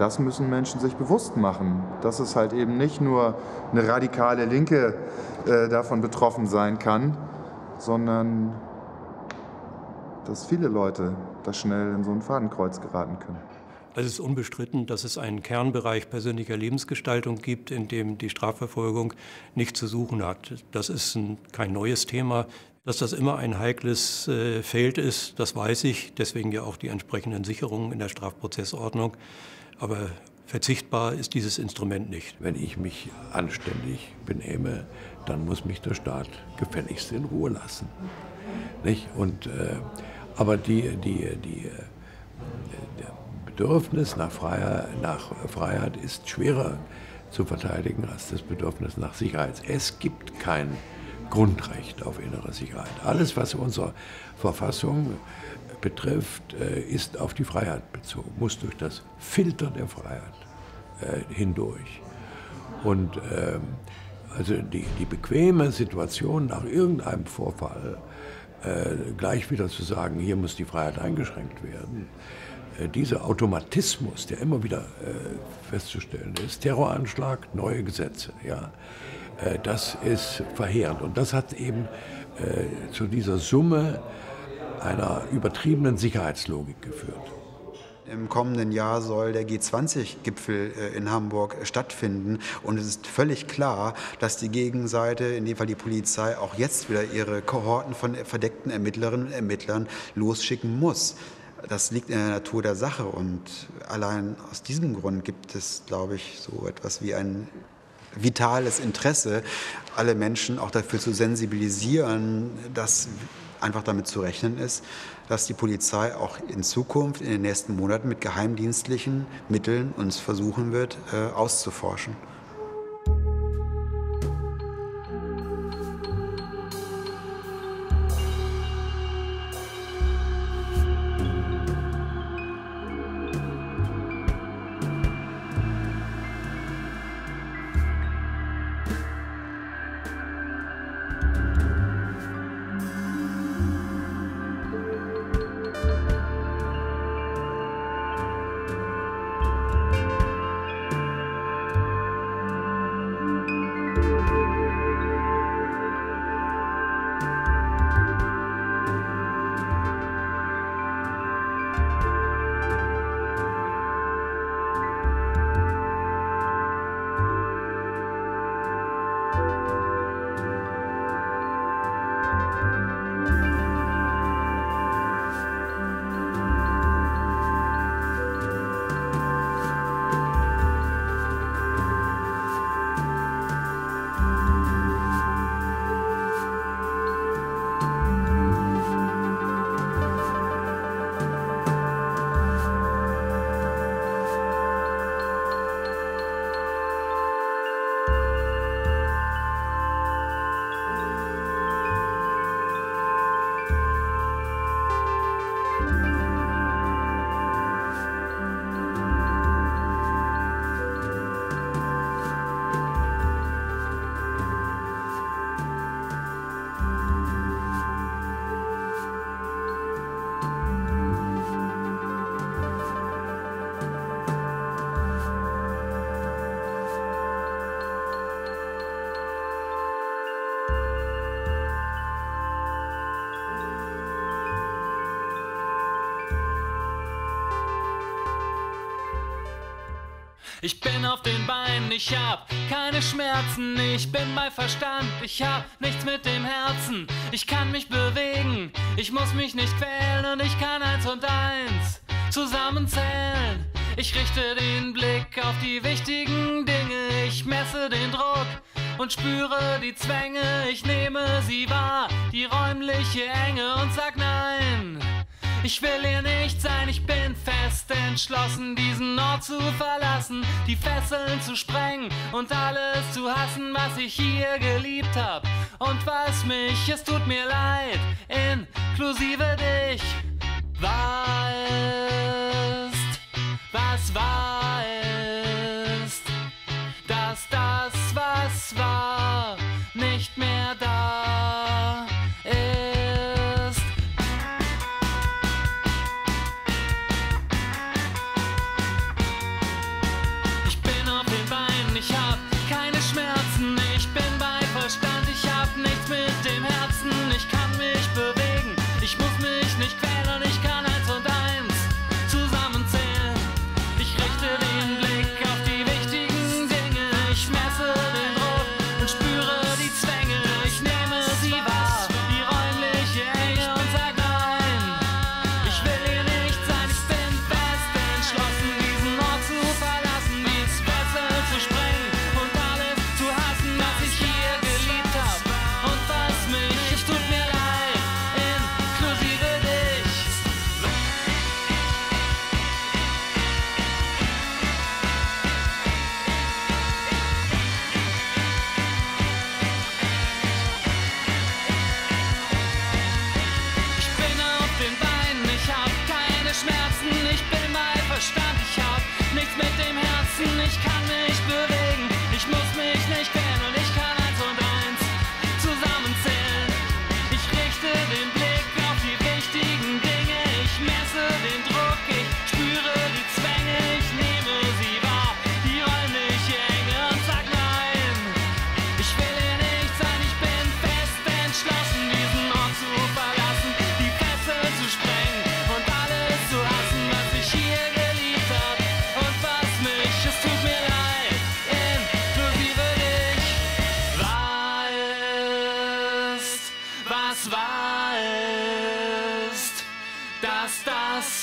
Das müssen Menschen sich bewusst machen, dass es halt eben nicht nur eine radikale Linke davon betroffen sein kann, sondern dass viele Leute da schnell in so ein Fadenkreuz geraten können. Es ist unbestritten, dass es einen Kernbereich persönlicher Lebensgestaltung gibt, in dem die Strafverfolgung nichts zu suchen hat. Das ist kein neues Thema. Dass das immer ein heikles Feld ist, das weiß ich. Deswegen ja auch die entsprechenden Sicherungen in der Strafprozessordnung. Aber verzichtbar ist dieses Instrument nicht. Wenn ich mich anständig benehme, dann muss mich der Staat gefälligst in Ruhe lassen. Nicht? Und, aber der Bedürfnis nach Freiheit ist schwerer zu verteidigen als das Bedürfnis nach Sicherheit. Es gibt kein Grundrecht auf innere Sicherheit. Alles, was unsere Verfassung betrifft, ist auf die Freiheit bezogen, muss durch das Filter der Freiheit hindurch. Und also die bequeme Situation nach irgendeinem Vorfall gleich wieder zu sagen, hier muss die Freiheit eingeschränkt werden, dieser Automatismus, der immer wieder festzustellen ist, Terroranschlag, neue Gesetze, ja, das ist verheerend. Und das hat eben zu dieser Summe einer übertriebenen Sicherheitslogik geführt. Im kommenden Jahr soll der G20-Gipfel in Hamburg stattfinden. Und es ist völlig klar, dass die Gegenseite, in dem Fall die Polizei, auch jetzt wieder ihre Kohorten von verdeckten Ermittlerinnen und Ermittlern losschicken muss. Das liegt in der Natur der Sache. Und allein aus diesem Grund gibt es, glaube ich, so etwas wie ein vitales Interesse, alle Menschen auch dafür zu sensibilisieren, dass einfach damit zu rechnen ist, dass die Polizei auch in Zukunft, in den nächsten Monaten mit geheimdienstlichen Mitteln uns versuchen wird, auszuforschen. Ich bin auf den Beinen, ich hab keine Schmerzen, ich bin bei Verstand, ich hab nichts mit dem Herzen. Ich kann mich bewegen, ich muss mich nicht quälen und ich kann 1 und 1 zusammenzählen. Ich richte den Blick auf die wichtigen Dinge, ich messe den Druck und spüre die Zwänge. Ich nehme sie wahr, die räumliche Enge und sag nein. Ich will hier nicht sein, ich bin fest entschlossen, diesen Ort zu verlassen, die Fesseln zu sprengen und alles zu hassen, was ich hier geliebt hab und was mich, es tut mir leid, inklusive dich, wahr ist, was wahr ist, dass das, was war, nicht mehr da ist.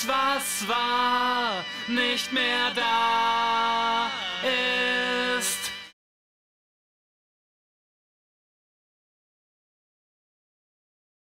was war, nicht mehr da ist.